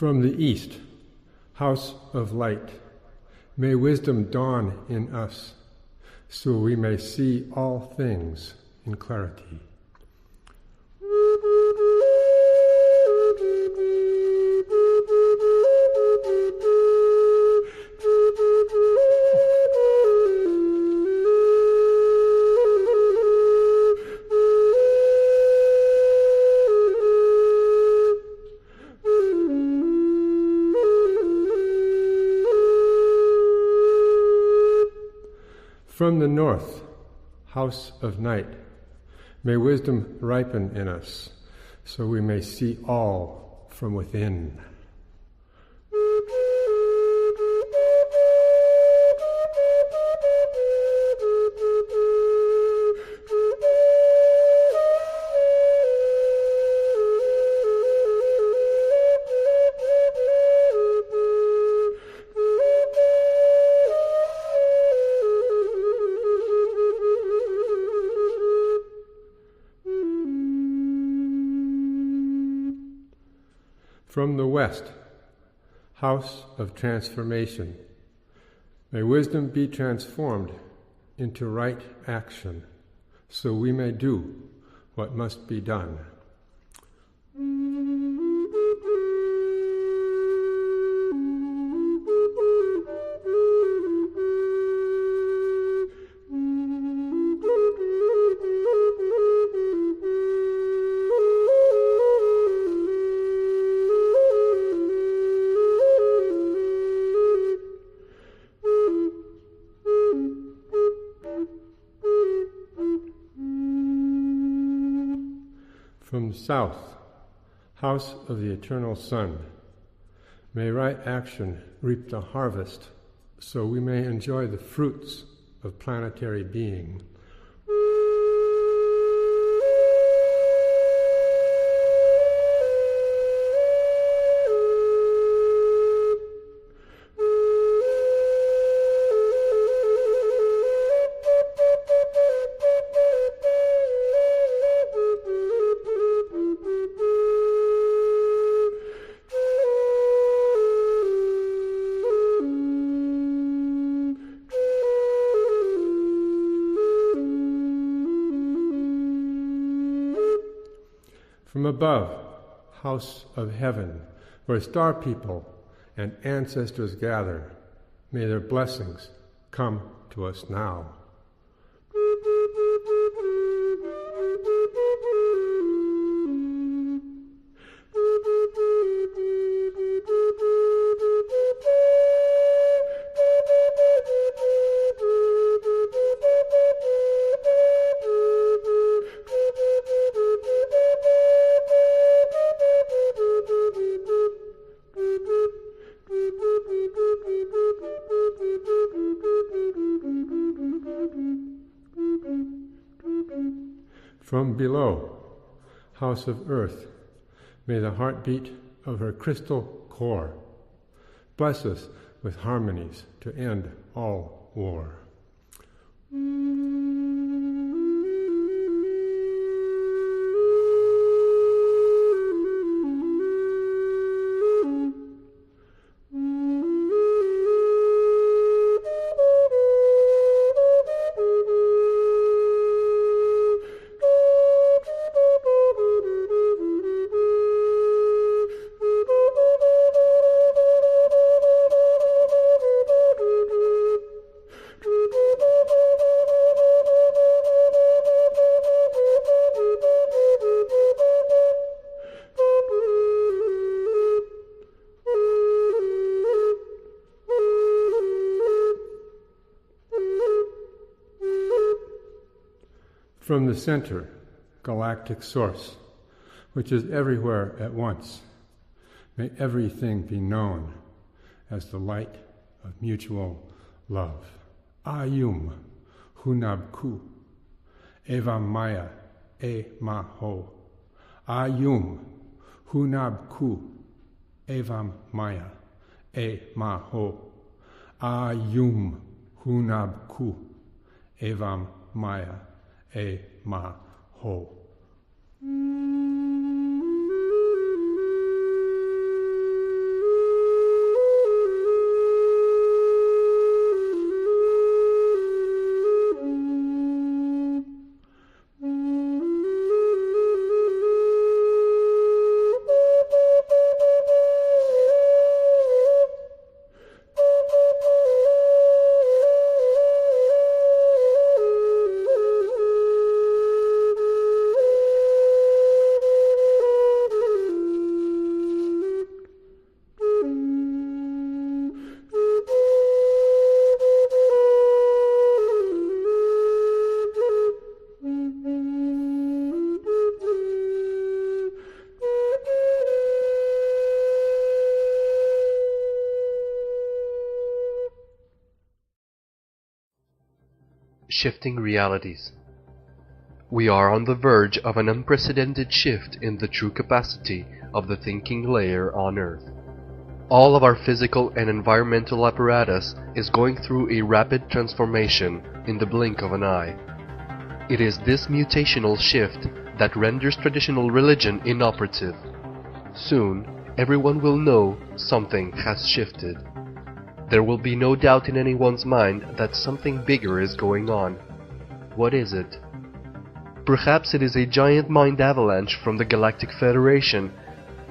From the east, house of light, may wisdom dawn in us, so we may see all things in clarity. From the north, house of night, may wisdom ripen in us, so we may see all from within. From the west, house of transformation, may wisdom be transformed into right action, so we may do what must be done. From the south, house of the eternal sun, may right action reap the harvest, so we may enjoy the fruits of planetary being. From above, house of heaven, where star people and ancestors gather, may their blessings come to us now. From below, house of earth, may the heartbeat of her crystal core bless us with harmonies to end all war. From the center, galactic source, which is everywhere at once, may everything be known as the light of mutual love. Ayum hunabku, evam maya e maho. Ayum hunabku, evam maya e maho. Ayum hunabku, evam maya e ma ho. Shifting realities. We are on the verge of an unprecedented shift in the true capacity of the thinking layer on Earth. All of our physical and environmental apparatus is going through a rapid transformation in the blink of an eye. It is this mutational shift that renders traditional religion inoperative. Soon, everyone will know something has shifted. There will be no doubt in anyone's mind that something bigger is going on. What is it? Perhaps it is a giant mind avalanche from the Galactic Federation,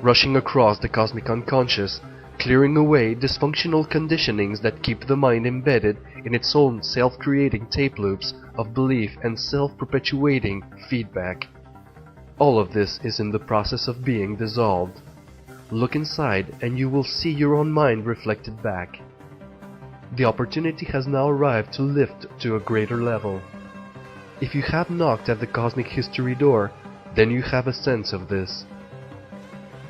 rushing across the cosmic unconscious, clearing away dysfunctional conditionings that keep the mind embedded in its own self-creating tape loops of belief and self-perpetuating feedback. All of this is in the process of being dissolved. Look inside and you will see your own mind reflected back. The opportunity has now arrived to lift to a greater level. If you have knocked at the cosmic history door, then you have a sense of this.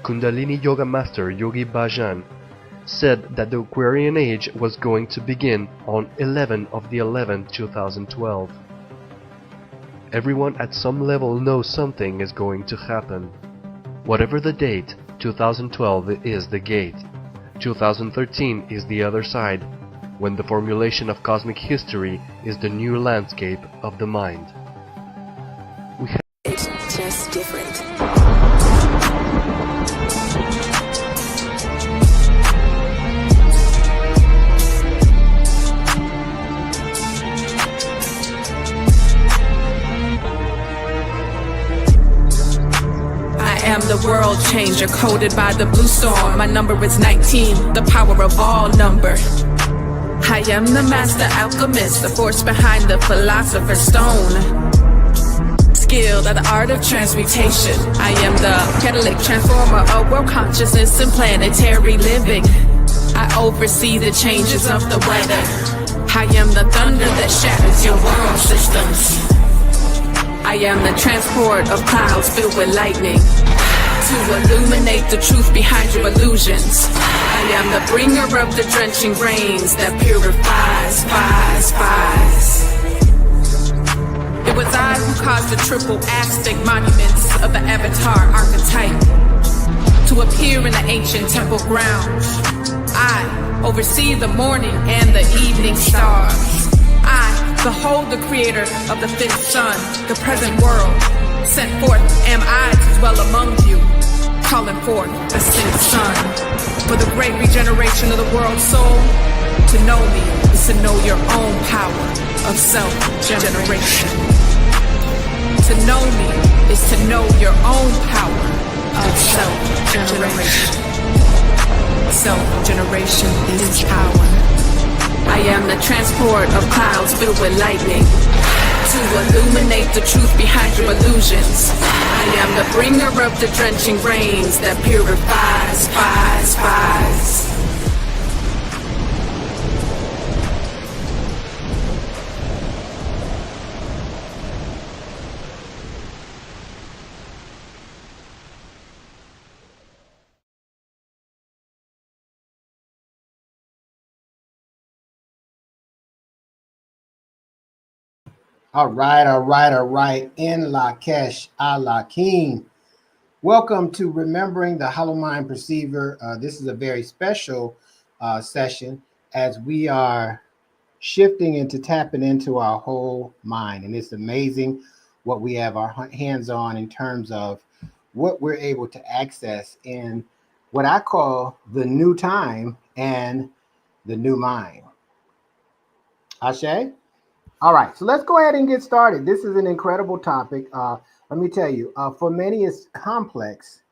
Kundalini Yoga Master Yogi Bhajan said that the Aquarian Age was going to begin on 11/11/2012. Everyone at some level knows something is going to happen. Whatever the date, 2012 is the gate. 2013 is the other side, when the formulation of cosmic history is the new landscape of the mind. It's just different. I am the world changer, coded by the blue storm. My number is 19, the power of all number. I am the master alchemist, the force behind the philosopher's stone. Skilled at the art of transmutation. I am the catalytic transformer of world consciousness and planetary living. I oversee the changes of the weather. I am the thunder that shatters your world systems. I am the transport of clouds filled with lightning, to illuminate the truth behind your illusions. I am the bringer of the drenching rains that purifies, spies. It was I who caused the triple Aztec monuments of the Avatar archetype to appear in the ancient temple grounds. I oversee the morning and the evening stars. I behold the creator of the fifth sun, the present world. Sent forth am I to dwell among you, calling forth a sixth sun. For the great regeneration of the world's soul, to know me is to know your own power of self-generation. To know me is to know your own power of self-generation. Self-generation is power. I am the transport of clouds filled with lightning, to illuminate the truth behind your illusions. I am the bringer of the drenching rains that purifies, spies. All right. In Lakesh Alakim. Welcome to Remembering the Holomind Perceiver. This is a very special session as we are shifting into tapping into our whole mind. And it's amazing what we have our hands on in terms of what we're able to access in what I call the new time and the new mind. Ashe? All right, so let's go ahead and get started. This is an incredible topic. Let me tell you, for many it's complex.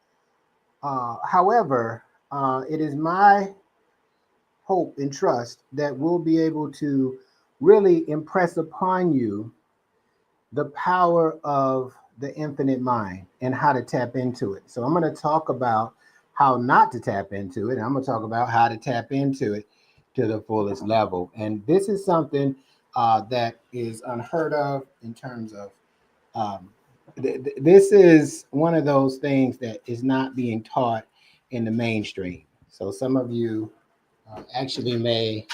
However, it is my hope and trust that we'll be able to really impress upon you the power of the infinite mind and how to tap into it. So I'm going to talk about how not to tap into it. And I'm going to talk about how to tap into it to the fullest level. And this is something that is unheard of in terms of this is one of those things that is not being taught in the mainstream. So some of you actually may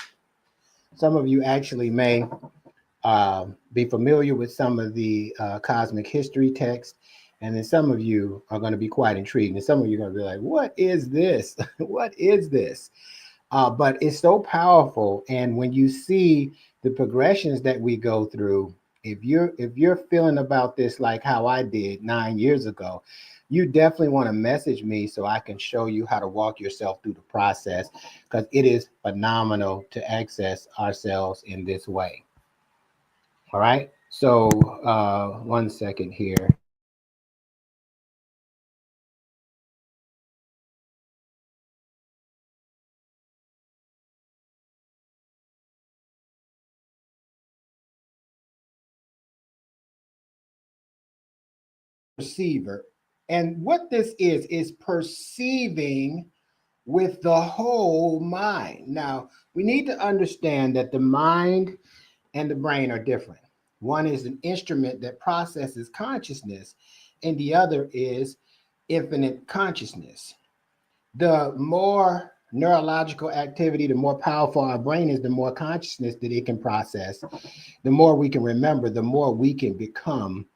be familiar with some of the cosmic history text. And then some of you are going to be quite intrigued. And some of you are going to be like, what is this? What is this? But it's so powerful. And when you see the progressions that we go through, if you're feeling about this like how I did 9 years ago, you definitely want to message me so I can show you how to walk yourself through the process, because it is phenomenal to access ourselves in this way. All right. So 1 second here. Perceiver. And what this is perceiving with the whole mind. Now, we need to understand that the mind and the brain are different. One is an instrument that processes consciousness, and the other is infinite consciousness. The more neurological activity, the more powerful our brain is, the more consciousness that it can process, the more we can remember, the more we can become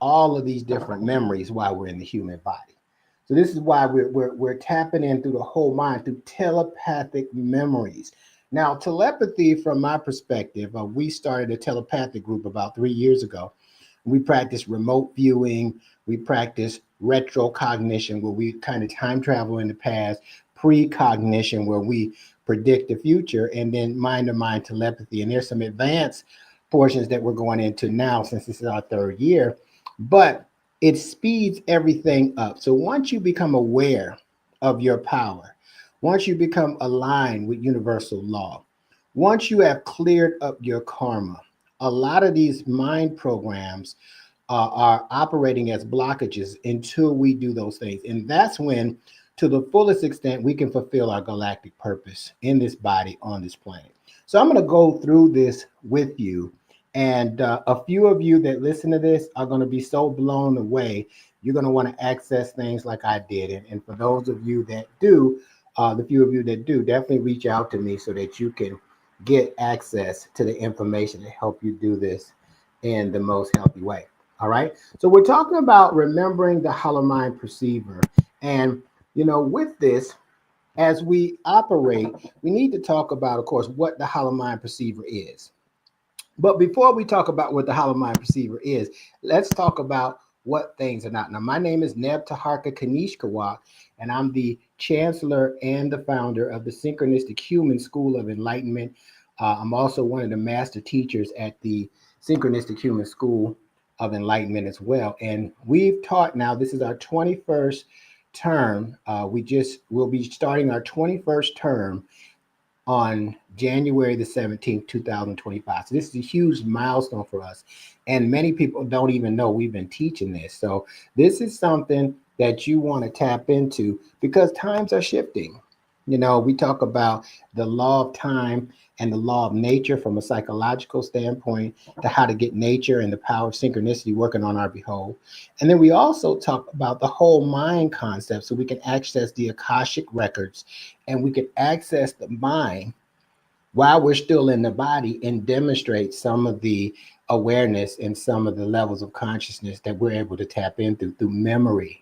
all of these different memories while we're in the human body. So this is why we're tapping in through the whole mind, through telepathic memories. Now, telepathy, from my perspective, we started a telepathic group about 3 years ago. We practice remote viewing. We practice retrocognition, where we kind of time travel in the past, precognition, where we predict the future, and then mind-to-mind telepathy. And there's some advanced portions that we're going into now, since this is our 3rd year, but it speeds everything up. So once you become aware of your power, once you become aligned with universal law, once you have cleared up your karma, a lot of these mind programs are operating as blockages until we do those things. And that's when, to the fullest extent, we can fulfill our galactic purpose in this body on this planet. So I'm going to go through this with you. And a few of you that listen to this are going to be so blown away. You're going to want to access things like I did. And for those of you that do, the few of you that do, definitely reach out to me so that you can get access to the information to help you do this in the most healthy way. All right. So we're talking about remembering the Holomind perceiver. And, you know, with this, as we operate, we need to talk about, of course, what the Holomind perceiver is. But before we talk about what the Holomind perceiver is, let's talk about what things are not. Now, my name is Neb Taharka Kanishkawak, and I'm the chancellor and the founder of the Synchronistic Human School of Enlightenment. I'm also one of the master teachers at the Synchronistic Human School of Enlightenment as well. And we've taught now, this is our 21st term. We'll be starting our 21st term on January the 17th, 2025. So this is a huge milestone for us. And many people don't even know we've been teaching this. So this is something that you want to tap into, because times are shifting. You know, we talk about the law of time and the law of nature from a psychological standpoint, to how to get nature and the power of synchronicity working on our behalf. And then we also talk about the whole mind concept, so we can access the Akashic records, and we can access the mind while we're still in the body and demonstrate some of the awareness and some of the levels of consciousness that we're able to tap into through memory.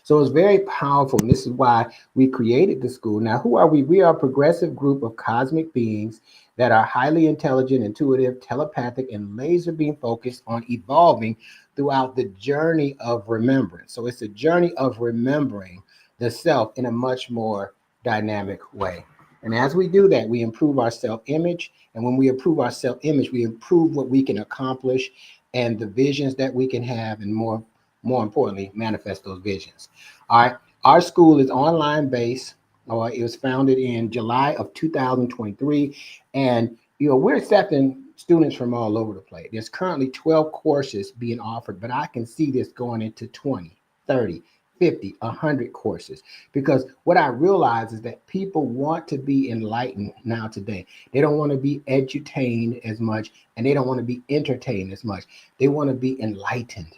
So it's very powerful. And this is why we created the school. Now, who are we? We are a progressive group of cosmic beings that are highly intelligent, intuitive, telepathic, and laser beam focused on evolving throughout the journey of remembrance. So it's a journey of remembering the self in a much more dynamic way. And as we do that, we improve our self-image. And when we improve our self-image, we improve what we can accomplish and the visions that we can have, and more importantly, manifest those visions. All right. Our school is online based. It was founded in July of 2023. And, you know, we're accepting students from all over the place. There's currently 12 courses being offered, but I can see this going into 20, 30, 50, 100 courses, because what I realize is that people want to be enlightened now today. They don't want to be edutained as much, and they don't want to be entertained as much. They want to be enlightened.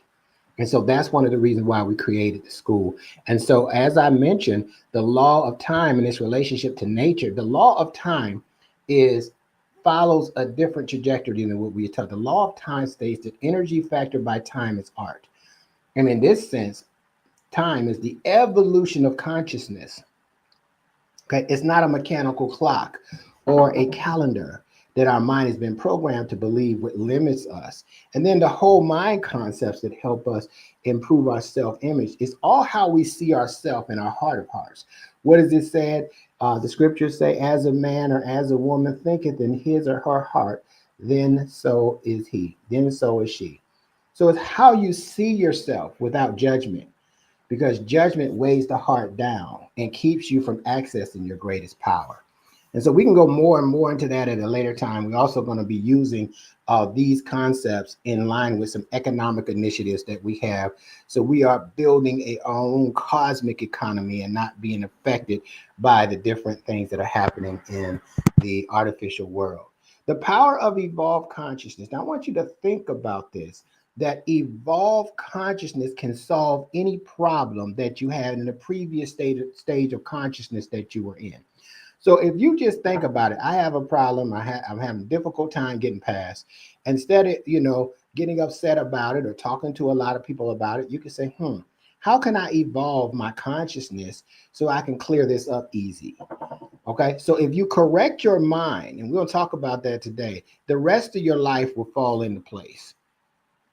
And so that's one of the reasons why we created the school. And so, as I mentioned, the law of time and its relationship to nature, the law of time is follows a different trajectory than what we taught. The law of time states that energy factored by time is art. And in this sense, time is the evolution of consciousness. Okay, it's not a mechanical clock or a calendar that our mind has been programmed to believe what limits us. And then the whole mind concepts that help us improve our self-image is all how we see ourselves in our heart of hearts. What does it say? The scriptures say, as a man or as a woman thinketh in his or her heart, then so is he, then so is she. So it's how you see yourself without judgment, because judgment weighs the heart down and keeps you from accessing your greatest power. And so we can go more and more into that at a later time. We're also going to be using these concepts in line with some economic initiatives that we have. So we are building our own cosmic economy and not being affected by the different things that are happening in the artificial world. The power of evolved consciousness. Now, I want you to think about this, that evolved consciousness can solve any problem that you had in the previous stage of consciousness that you were in. So if you just think about it, I have a problem, I'm having a difficult time getting past. Instead of, getting upset about it or talking to a lot of people about it, you can say, how can I evolve my consciousness so I can clear this up easy? Okay, so if you correct your mind, and we'll talk about that today, the rest of your life will fall into place.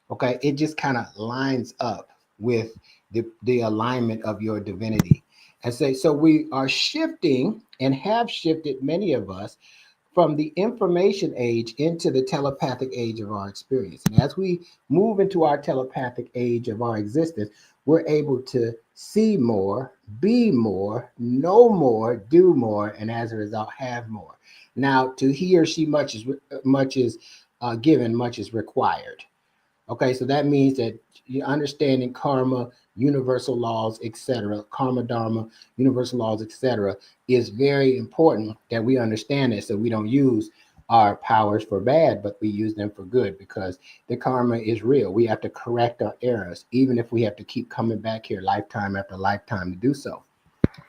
Okay, it just kind of lines up with the alignment of your divinity. And so we are shifting and have shifted, many of us, from the information age into the telepathic age of our experience. And as we move into our telepathic age of our existence, we're able to see more, be more, know more, do more, and as a result, have more. Now, to he or she, much is given, much is required. Okay, so that means that you're understanding karma, universal laws, etc., karma, dharma, universal laws, etc., is very important that we understand it, so we don't use our powers for bad, but we use them for good, because the karma is real. We have to correct our errors, even if we have to keep coming back here lifetime after lifetime to do so.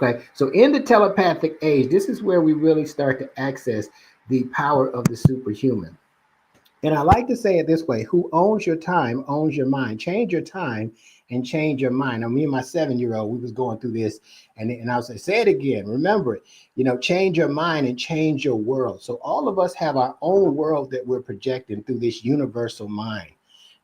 Okay, so in the telepathic age, this is where we really start to access the power of the superhuman. And I like to say it this way: who owns your time owns your mind. Change your time and change your mind. Now, me and my 7-year-old, we was going through this, and I was say it again, remember it, change your mind and change your world. So all of us have our own world that we're projecting through this universal mind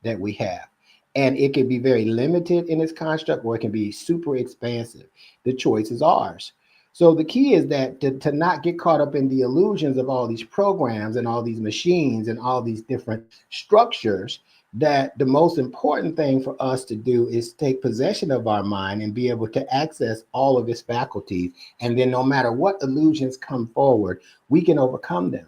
that we have. And it can be very limited in its construct, or it can be super expansive. The choice is ours. So the key is that to not get caught up in the illusions of all these programs and all these machines and all these different structures, that the most important thing for us to do is take possession of our mind and be able to access all of its faculties. And then no matter what illusions come forward, we can overcome them.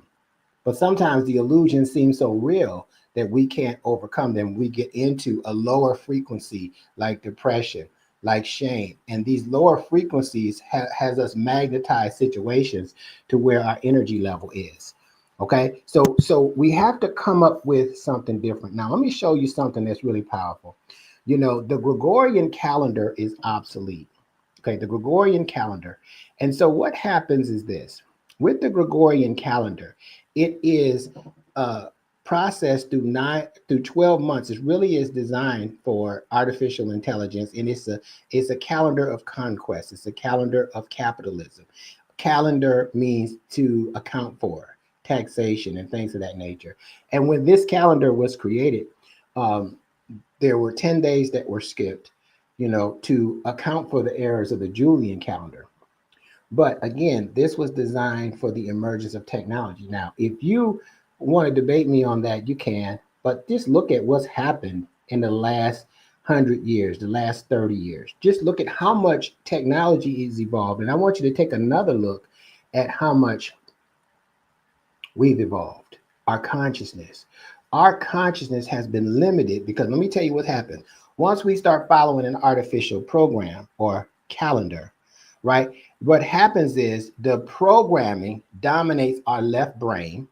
But sometimes the illusions seem so real that we can't overcome them. We get into a lower frequency like depression, like shame, and these lower frequencies has us magnetize situations to where our energy level is. Okay, so we have to come up with something different. Now let me show you something that's really powerful. The Gregorian calendar is obsolete. Okay, the Gregorian calendar. And so what happens is this: with the Gregorian calendar, it is processed through 12 months. It really is designed for artificial intelligence, and it's a calendar of conquest. It's a calendar of capitalism. Calendar means to account for, taxation, and things of that nature. And when this calendar was created, there were 10 days that were skipped, to account for the errors of the Julian calendar. But again, this was designed for the emergence of technology. Now, if you want to debate me on that, you can, but just look at what's happened in the last 100 years, the last 30 years. Just look at how much technology is evolved. And I want you to take another look at how much we've evolved. Our consciousness has been limited, because let me tell you what happened. Once we start following an artificial program or calendar, right? What happens is the programming dominates our left brain,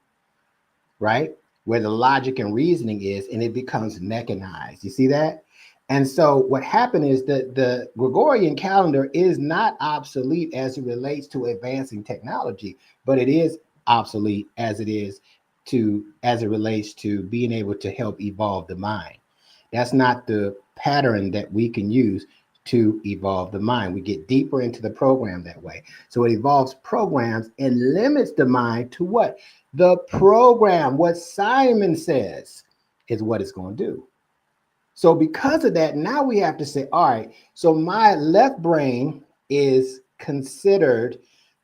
right? Where the logic and reasoning is, and it becomes mechanized. You see that? And so what happened is that the Gregorian calendar is not obsolete as it relates to advancing technology, but it is obsolete as it is to as it relates to being able to help evolve the mind. That's not the pattern that we can use to evolve the mind. We get deeper into the program that way. So it evolves programs and limits the mind to what? The program, what Simon says is what it's going to do. So because of that, now we have to say, all right, so my left brain is considered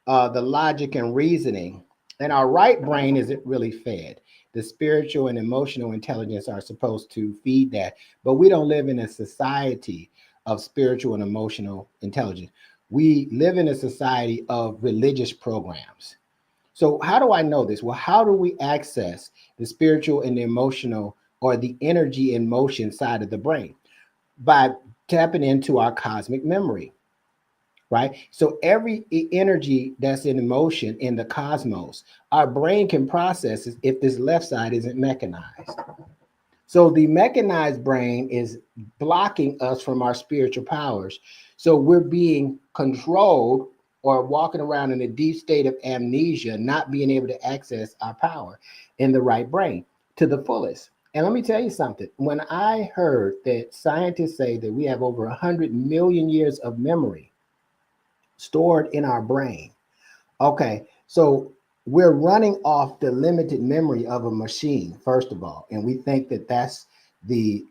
the logic and reasoning, and our right brain isn't really fed. The spiritual and emotional intelligence are supposed to feed that, but we don't live in a society of spiritual and emotional intelligence. We live in a society of religious programs. So how do I know this? Well, how do we access the spiritual and the emotional or the energy and motion side of the brain? By tapping into our cosmic memory, right? So every energy that's in motion in the cosmos, our brain can process it if this left side isn't mechanized. So the mechanized brain is blocking us from our spiritual powers. So we're being controlled or walking around in a deep state of amnesia, not being able to access our power in the right brain to the fullest. And let me tell you something. When I heard that scientists say that we have over 100 million years of memory stored in our brain, okay, so we're running off the limited memory of a machine, first of all, and we think that that's the,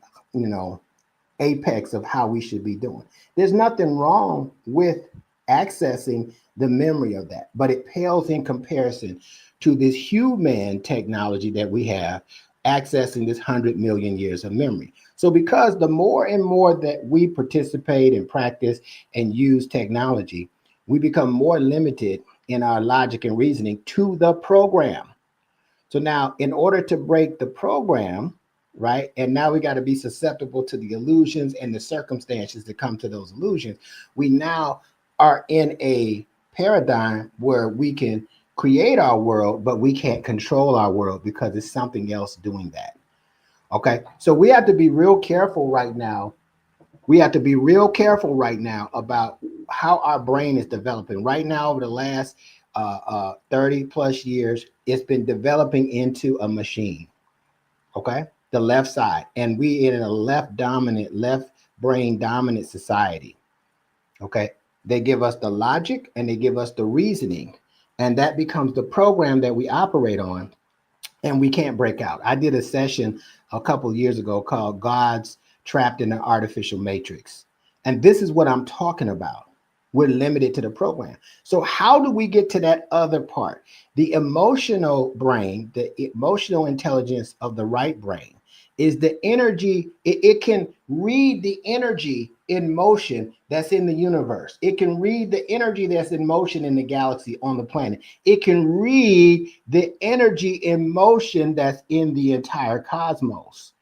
apex of how we should be doing. There's nothing wrong with accessing the memory of that, but it pales in comparison to this human technology that we have accessing this 100 million years of memory. So because the more and more that we participate and practice and use technology, we become more limited in our logic and reasoning to the program. So now, in order to break the program, right, and now we got to be susceptible to the illusions and the circumstances that come to those illusions, we now are in a paradigm where we can create our world, but we can't control our world because it's something else doing that. Okay, so we have to be real careful right now. We have to be real careful right now about how our brain is developing. Right now, over the last 30 plus years, it's been developing into a machine. Okay, the left side, and we in a left brain dominant society. Okay, they give us the logic and they give us the reasoning, and that becomes the program that we operate on, and we can't break out. I did a session a couple of years ago called God's Trapped in an Artificial Matrix, and this is what I'm talking about. We're limited to the program. So how do we get to that other part? The emotional brain, the emotional intelligence of the right brain is the energy. It can read the energy in motion that's in the universe. It can read the energy that's in motion in the galaxy on the planet. It can read the energy in motion that's in the entire cosmos.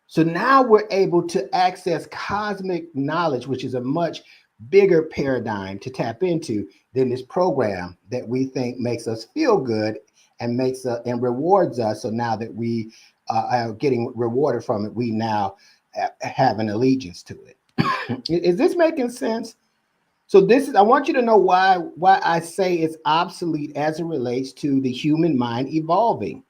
So now we're able to access cosmic knowledge, which is a much bigger paradigm to tap into than this program that we think makes us feel good and makes and rewards us. So now that we are getting rewarded from it, we now have an allegiance to it. Is this making sense? So this is, I want you to know why I say it's obsolete as it relates to the human mind evolving,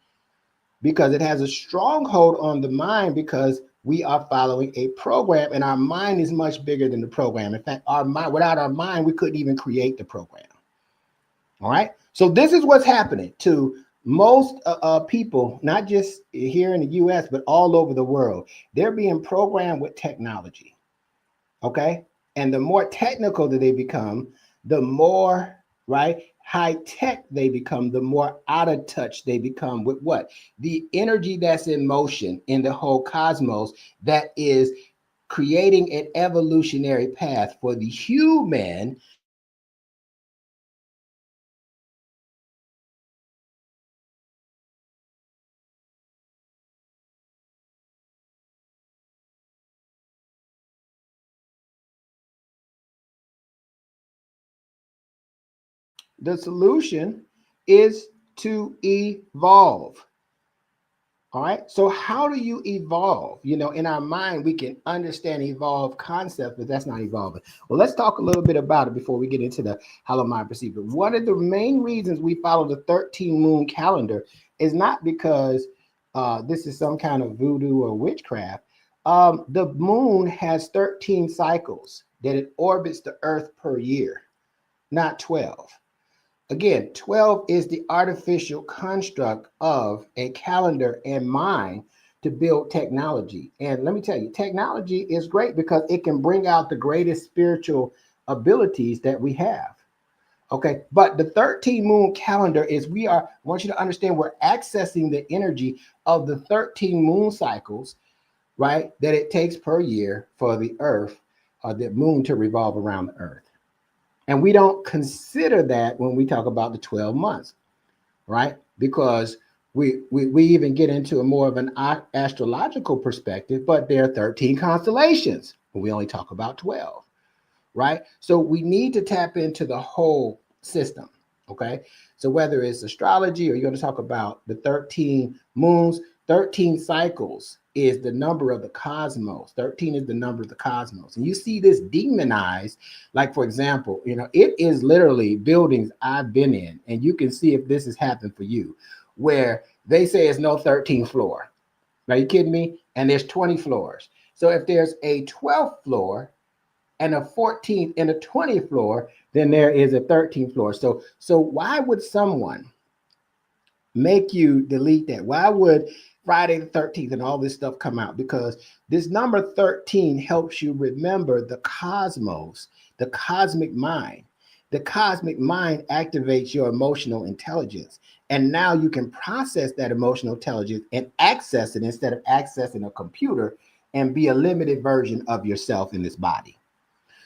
because it has a stronghold on the mind because we are following a program, and our mind is much bigger than the program. In fact, our mind, without our mind, we couldn't even create the program. All right. So this is what's happening to most people, not just here in the US, but all over the world. They're being programmed with technology. Okay. And the more technical that they become, the more, right, high tech they become, the more out of touch they become with what? The energy that's in motion in the whole cosmos that is creating an evolutionary path for the human. The solution is to evolve. All right. So how do you evolve? You know, in our mind, we can understand evolve concept, but that's not evolving. Well, let's talk a little bit about it before we get into the Holomind procedure. One of the main reasons we follow the 13 moon calendar is not because this is some kind of voodoo or witchcraft. The moon has 13 cycles that it orbits the earth per year, not 12. Again, 12 is the artificial construct of a calendar and mind to build technology. And let me tell you, technology is great because it can bring out the greatest spiritual abilities that we have. Okay, but the 13 moon calendar is I want you to understand we're accessing the energy of the 13 moon cycles, right, that it takes per year for the earth or the moon to revolve around the earth. And we don't consider that when we talk about the 12 months, right? Because we even get into a more of an astrological perspective, but there are 13 constellations, but we only talk about 12, right? So we need to tap into the whole system, okay? So whether it's astrology or you're going to talk about the 13 moons, 13 cycles is the number of the cosmos. 13 is the number of the cosmos. And you see this demonized, like, for example, you know, it is literally buildings I've been in, and you can see if this has happened for you, where they say it's no 13th floor. Are you kidding me? And there's 20 floors. So if there's a 12th floor and a 14th and a 20th floor, then there is a 13th floor. So why would someone make you delete that? Why would Friday the 13th and all this stuff come out? Because this number 13 helps you remember the cosmos, the cosmic mind. The cosmic mind activates your emotional intelligence. And now you can process that emotional intelligence and access it instead of accessing a computer and be a limited version of yourself in this body.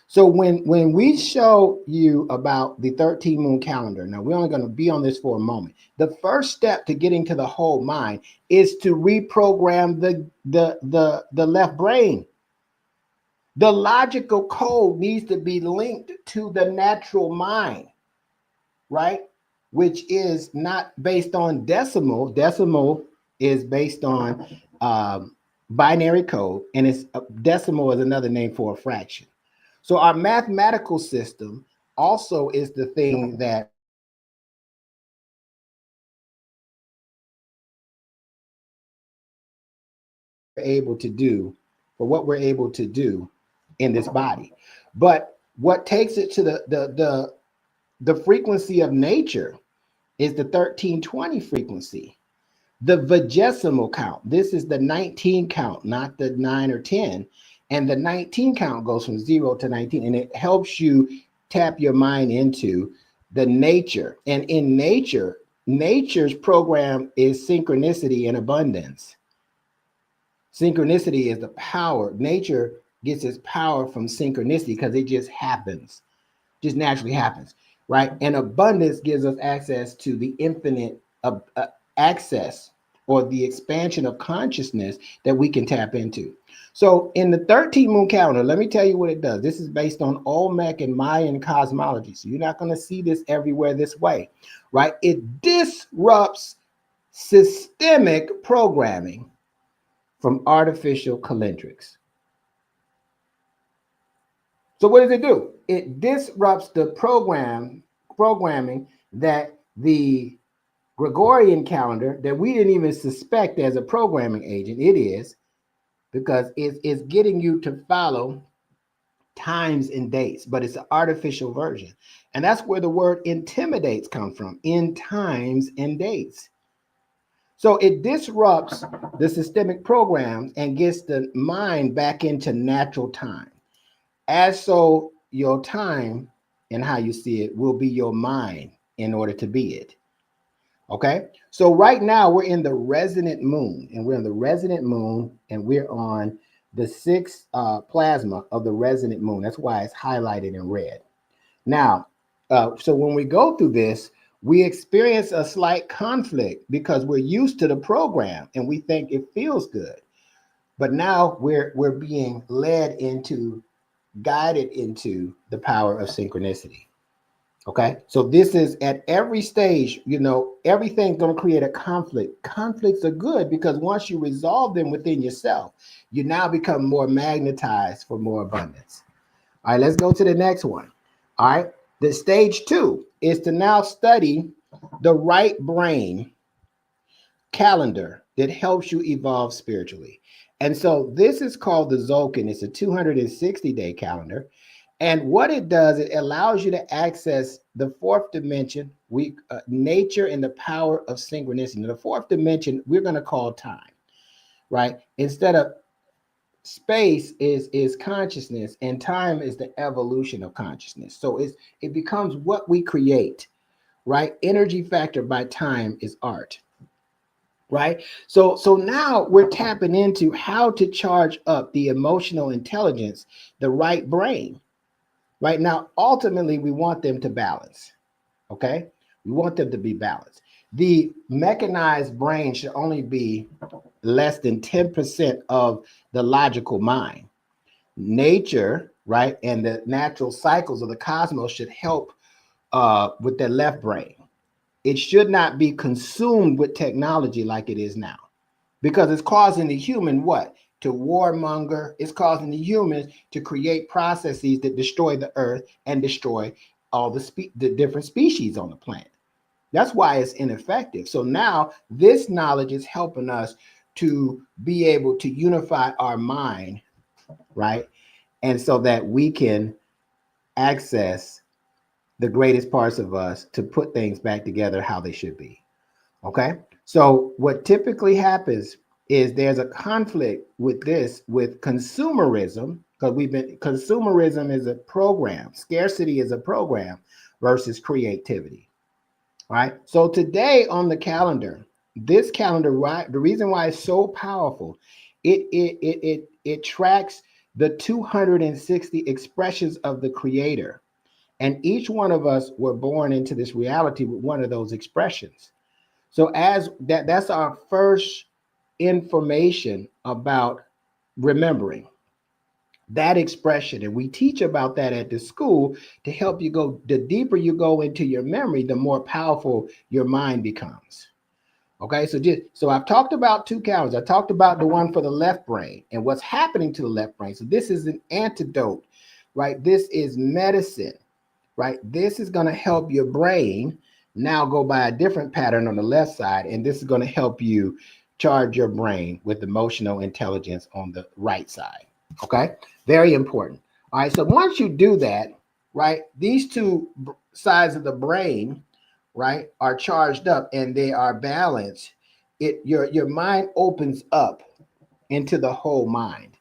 So when we show you about the 13 moon calendar, now we're only going to be on this for a moment. The first step to getting to the whole mind is to reprogram the left brain. The logical code needs to be linked to the natural mind, right? Which is not based on decimal. Decimal is based on binary code, and decimal is another name for a fraction. So our mathematical system also is the thing that we're able to do, for what we're able to do in this body. But what takes it to the frequency of nature is the 1320 frequency, the vigesimal count. This is the 19 count, not the 9 or 10. And the 19 count goes from 0 to 19, and it helps you tap your mind into the nature. And in nature, nature's program is synchronicity and abundance. Synchronicity is the power. Nature gets its power from synchronicity because it just happens, just naturally happens, right? And abundance gives us access to the infinite access or the expansion of consciousness that we can tap into. So in the 13 moon calendar, let me tell you what it does. This is based on Olmec and Mayan cosmology. So you're not going to see this everywhere this way, right? It disrupts systemic programming from artificial calendrics. So what does it do? It disrupts the programming that the Gregorian calendar, that we didn't even suspect as a programming agent, it is, because it's getting you to follow times and dates, but it's an artificial version. And that's where the word intimidates come from, in times and dates. So it disrupts the systemic programs and gets the mind back into natural time. As so, your time and how you see it will be your mind in order to be it. Okay, so right now we're in the resonant moon, and we're on the sixth plasma of the resonant moon. That's why it's highlighted in red. Now, so when we go through this, we experience a slight conflict because we're used to the program and we think it feels good. But now we're being guided into the power of synchronicity. Okay, so this is at every stage, everything's going to create a conflict. Conflicts are good because once you resolve them within yourself, you now become more magnetized for more abundance. All right, let's go to the next one. All right, the stage 2 is to now study the right brain calendar that helps you evolve spiritually. And so this is called the Zolkin. It's a 260-day calendar. And what it does, it allows you to access the fourth dimension, nature and the power of synchronicity. The fourth dimension, we're going to call time, right? Instead of space is consciousness, and time is the evolution of consciousness. So it becomes what we create, right? Energy factored by time is art. Right. So now we're tapping into how to charge up the emotional intelligence, the right brain. Right now, ultimately, we want them to balance. Okay. We want them to be balanced. The mechanized brain should only be less than 10% of the logical mind. Nature, right, and the natural cycles of the cosmos should help with the left brain. It should not be consumed with technology like it is now, because it's causing the human what? To warmonger. It's causing the humans to create processes that destroy the earth and destroy all the different species on the planet. That's why it's ineffective. So now this knowledge is helping us to be able to unify our mind, right? And so that we can access the greatest parts of us to put things back together how they should be. Okay. So what typically happens is there's a conflict with consumerism, because consumerism is a program, scarcity is a program versus creativity. Right. So today on the calendar, this calendar, right, the reason why it's so powerful, it tracks the 260 expressions of the creator. And each one of us were born into this reality with one of those expressions. So as that's our first information about remembering that expression. And we teach about that at the school to help you go, the deeper you go into your memory, the more powerful your mind becomes. Okay, so I've talked about two calendars. I talked about the one for the left brain and what's happening to the left brain. So this is an antidote, right? This is medicine. Right? This is going to help your brain now go by a different pattern on the left side. And this is going to help you charge your brain with emotional intelligence on the right side. Okay. Very important. All right. So once you do that, right, these two sides of the brain, right, are charged up and they are balanced. Your mind opens up into the whole mind,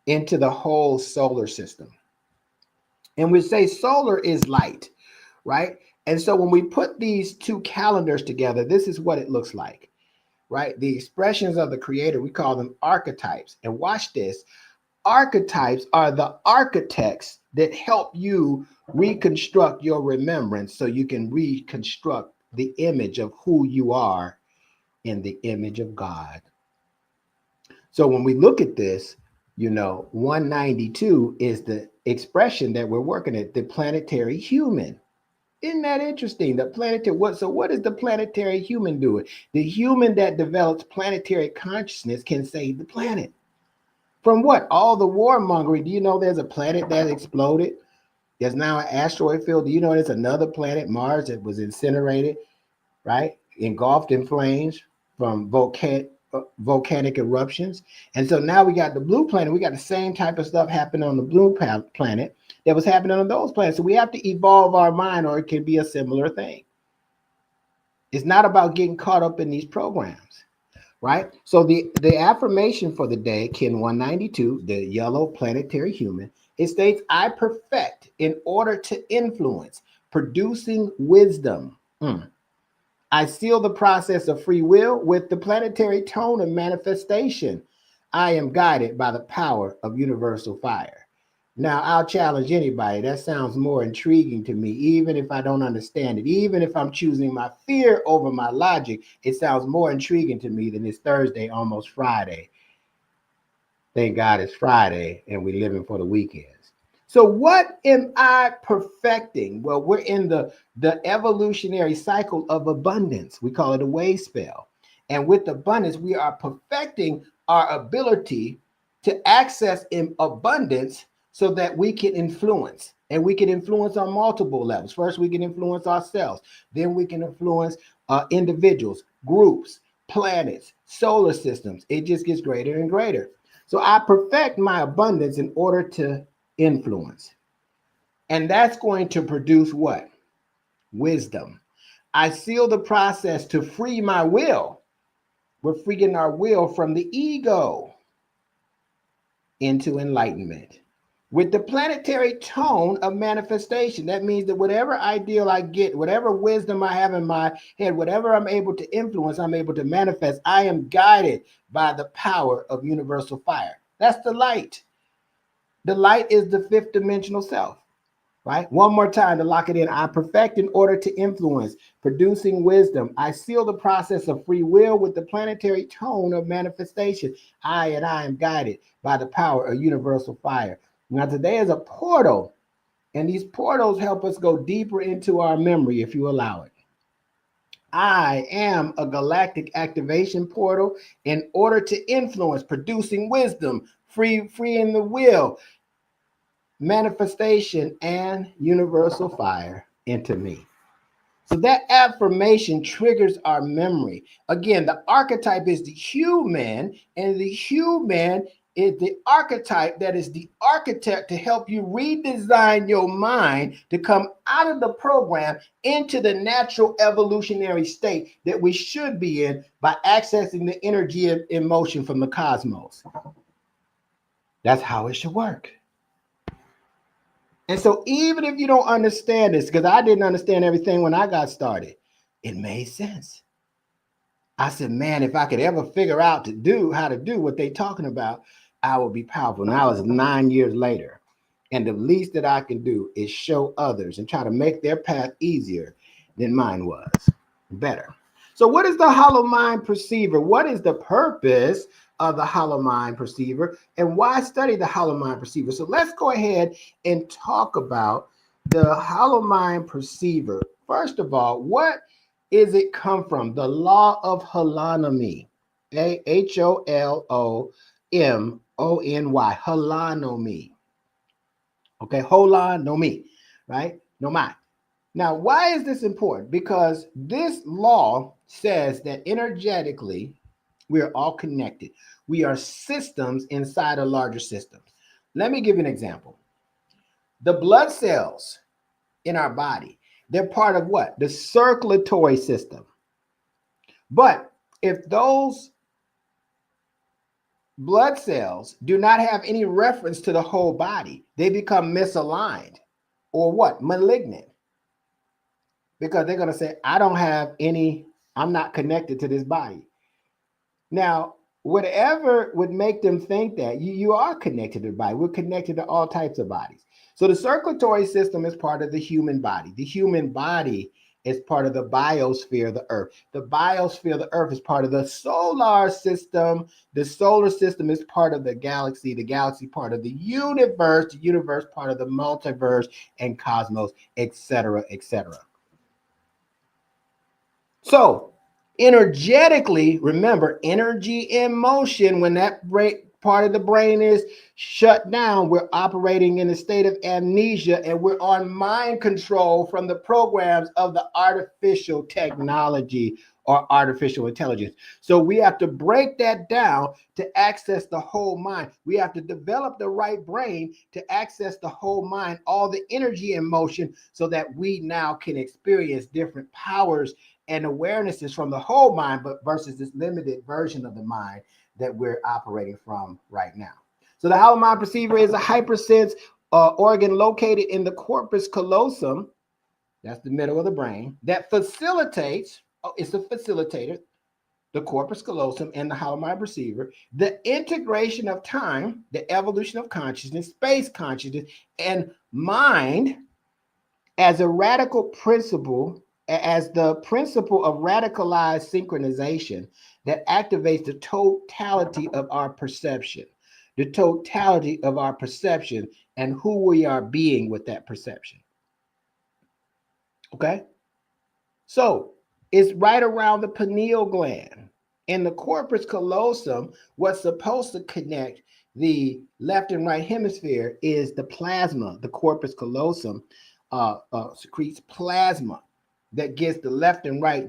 into the whole solar system. And we say solar is light, right? And so when we put these two calendars together, this is what it looks like, right? The expressions of the creator, we call them archetypes. And watch this. Archetypes are the architects that help you reconstruct your remembrance so you can reconstruct the image of who you are in the image of God. So when we look at this, 192 is the expression that we're working at, the planetary human. Isn't that interesting? The planetary, what is the planetary human doing? The human that develops planetary consciousness can save the planet. From what? All the warmongering. Do you know there's a planet that exploded? There's now an asteroid field. Do you know there's another planet, Mars, that was incinerated, right? Engulfed in flames from volcanic eruptions. And so now we got the blue planet. We got the same type of stuff happening on the blue planet that was happening on those planets. So we have to evolve our mind, or it can be a similar thing. It's not about getting caught up in these programs, right? So the affirmation for the day, Kin 192, the yellow planetary human, it states, I perfect in order to influence, producing wisdom. I seal the process of free will with the planetary tone of manifestation. I am guided by the power of universal fire. Now, I'll challenge anybody. That sounds more intriguing to me, even if I don't understand it. Even if I'm choosing my fear over my logic, it sounds more intriguing to me than it's Thursday, almost Friday. Thank God it's Friday and we're living for the weekends. So what am I perfecting? Well, we're in the evolutionary cycle of abundance. We call it a wave spell. And with abundance, we are perfecting our ability to access in abundance so that we can influence. And we can influence on multiple levels. First, we can influence ourselves. Then we can influence individuals, groups, planets, solar systems. It just gets greater and greater. So I perfect my abundance in order to influence. And that's going to produce what? Wisdom. I seal the process to free my will. We're freeing our will from the ego into enlightenment. With the planetary tone of manifestation, that means that whatever ideal I get, whatever wisdom I have in my head, whatever I'm able to influence, I'm able to manifest. I am guided by the power of universal fire. That's the light. The light is the fifth dimensional self, right? One more time to lock it in. I perfect in order to influence, producing wisdom. I seal the process of free will with the planetary tone of manifestation. I am guided by the power of universal fire. Now, today is a portal, and these portals help us go deeper into our memory if you allow it. I am a galactic activation portal in order to influence, producing wisdom, freeing the will, manifestation, and universal fire into me. So that affirmation triggers our memory. Again, the archetype is the human, and the human is the archetype that is the architect to help you redesign your mind to come out of the program into the natural evolutionary state that we should be in by accessing the energy of emotion from the cosmos. That's how it should work. And so even if you don't understand this, because I didn't understand everything when I got started, it made sense. I said, man, if I could ever figure out how to do what they're talking about, I would be powerful. Now it's 9 years later. And the least that I can do is show others and try to make their path easier than mine was. Better. So what is the Holomind perceiver? What is the purpose of the Holomind perceiver? And why study the Holomind perceiver? So let's go ahead and talk about the Holomind perceiver. First of all, what is it come from? The law of holonomy. Holomy. Holonomy. Okay, holonomy, right? No mind. Now, why is this important? Because this law says that energetically, we are all connected. We are systems inside of larger systems. Let me give you an example. The blood cells in our body, they're part of what? The circulatory system. But if those blood cells do not have any reference to the whole body, they become misaligned or what? Malignant. Because they're going to say, I'm not connected to this body. Now, whatever would make them think that you are connected to the body. We're connected to all types of bodies. So the circulatory system is part of the human body. The human body is part of the biosphere of the earth. The biosphere of the earth is part of the solar system. The solar system is part of the galaxy part of the universe part of the multiverse and cosmos, etc., etc. So energetically, remember, energy in motion, when that part of the brain is shut down, we're operating in a state of amnesia, and we're on mind control from the programs of the artificial technology or artificial intelligence. So we have to break that down to access the whole mind. We have to develop the right brain to access the whole mind, all the energy in motion, so that we now can experience different powers and awarenesses from the whole mind, but versus this limited version of the mind that we're operating from right now. So the Holomind perceiver is a hypersense organ located in the corpus callosum, that's the middle of the brain, that facilitates, it's a facilitator, the corpus callosum and the Holomind perceiver, the integration of time, the evolution of consciousness, space consciousness, and mind as a radical principle, as the principle of radicalized synchronization that activates the totality of our perception. the totality of our perception and who we are being with that perception. Okay? So it's right around the pineal gland. In the corpus callosum, what's supposed to connect the left and right hemisphere is the plasma. The corpus callosum secretes plasma that gets the left and right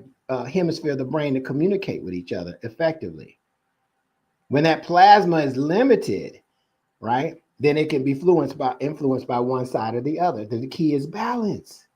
hemisphere of the brain to communicate with each other effectively. When that plasma is limited, right, then it can be influenced by one side or the other. The key is balance,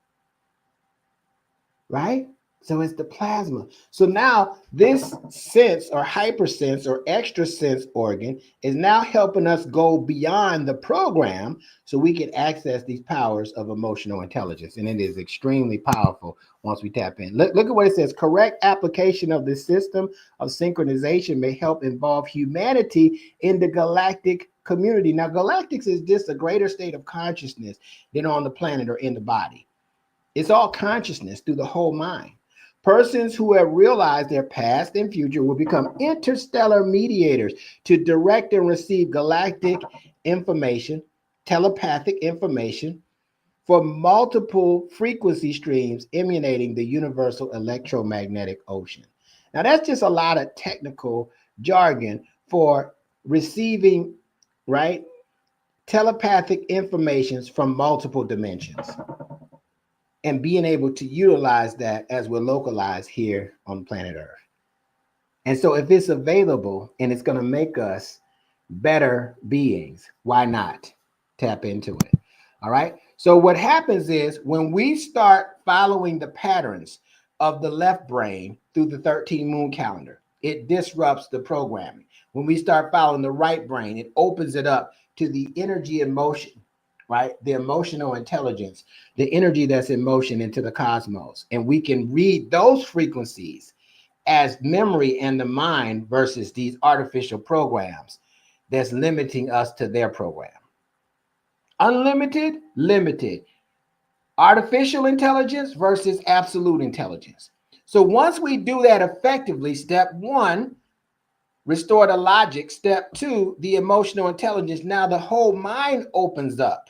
right? So it's the plasma. So now this sense or hypersense or extra sense organ is now helping us go beyond the program so we can access these powers of emotional intelligence. And it is extremely powerful once we tap in. Look at what it says. Correct application of this system of synchronization may help involve humanity in the galactic community. Now, galactics is just a greater state of consciousness than on the planet or in the body. It's all consciousness through the whole mind. Persons who have realized their past and future will become interstellar mediators to direct and receive galactic information, telepathic information for multiple frequency streams emanating the universal electromagnetic ocean. Now, that's just a lot of technical jargon for receiving, right, telepathic informations from multiple dimensions, and being able to utilize that as we're localized here on planet Earth. And so if it's available and it's going to make us better beings, why not tap into it? All right. So what happens is when we start following the patterns of the left brain through the 13 moon calendar, it disrupts the programming. When we start following the right brain, it opens it up to the energy and motion, right? The emotional intelligence, the energy that's in motion into the cosmos. And we can read those frequencies as memory and the mind versus these artificial programs that's limiting us to their program. Unlimited, limited. Artificial intelligence versus absolute intelligence. So once we do that effectively, step one, restore the logic. Step two, the emotional intelligence. Now the whole mind opens up.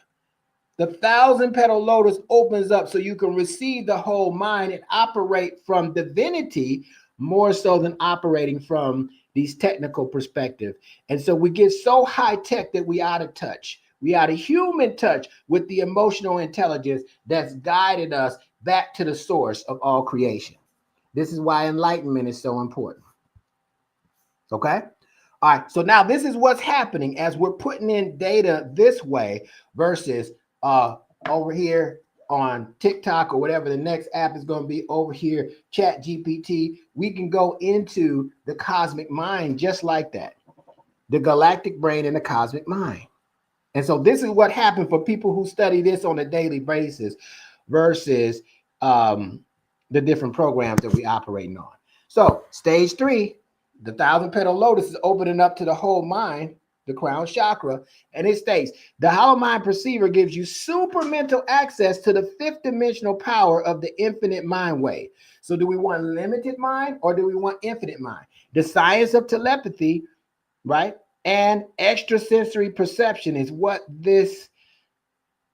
The 1,000-petal lotus opens up so you can receive the whole mind and operate from divinity more so than operating from these technical perspectives. And so we get so high tech that we out of touch. We out of human touch with the emotional intelligence that's guided us back to the source of all creation. This is why enlightenment is so important. Okay? All right. So now this is what's happening as we're putting in data this way versus over here on TikTok or whatever the next app is going to be over here, Chat GPT. We can go into the cosmic mind just like that. The galactic brain and the cosmic mind. And so this is what happened for people who study this on a daily basis versus the different programs that we operating on. So stage 3, the 1,000-petal lotus is opening up to the whole mind, the crown chakra, and it states, the Holomind perceiver gives you supermental access to the 5th dimensional power of the infinite mind wave. So do we want limited mind or do we want infinite mind? The science of telepathy, right, and extrasensory perception is what this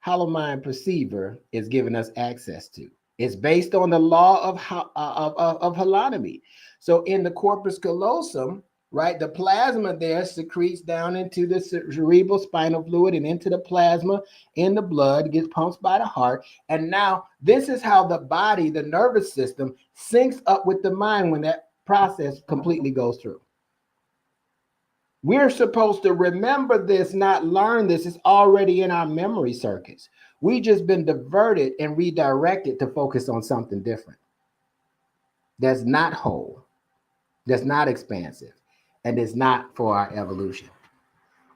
Holomind perceiver is giving us access to. It's based on the law of holonomy. So in the corpus callosum, right, the plasma there secretes down into the cerebral spinal fluid and into the plasma in the blood, gets pumped by the heart. And now this is how the body, the nervous system, syncs up with the mind when that process completely goes through. We're supposed to remember this, not learn this. It's already in our memory circuits. We just been diverted and redirected to focus on something different. That's not whole. That's not expansive. And it's not for our evolution.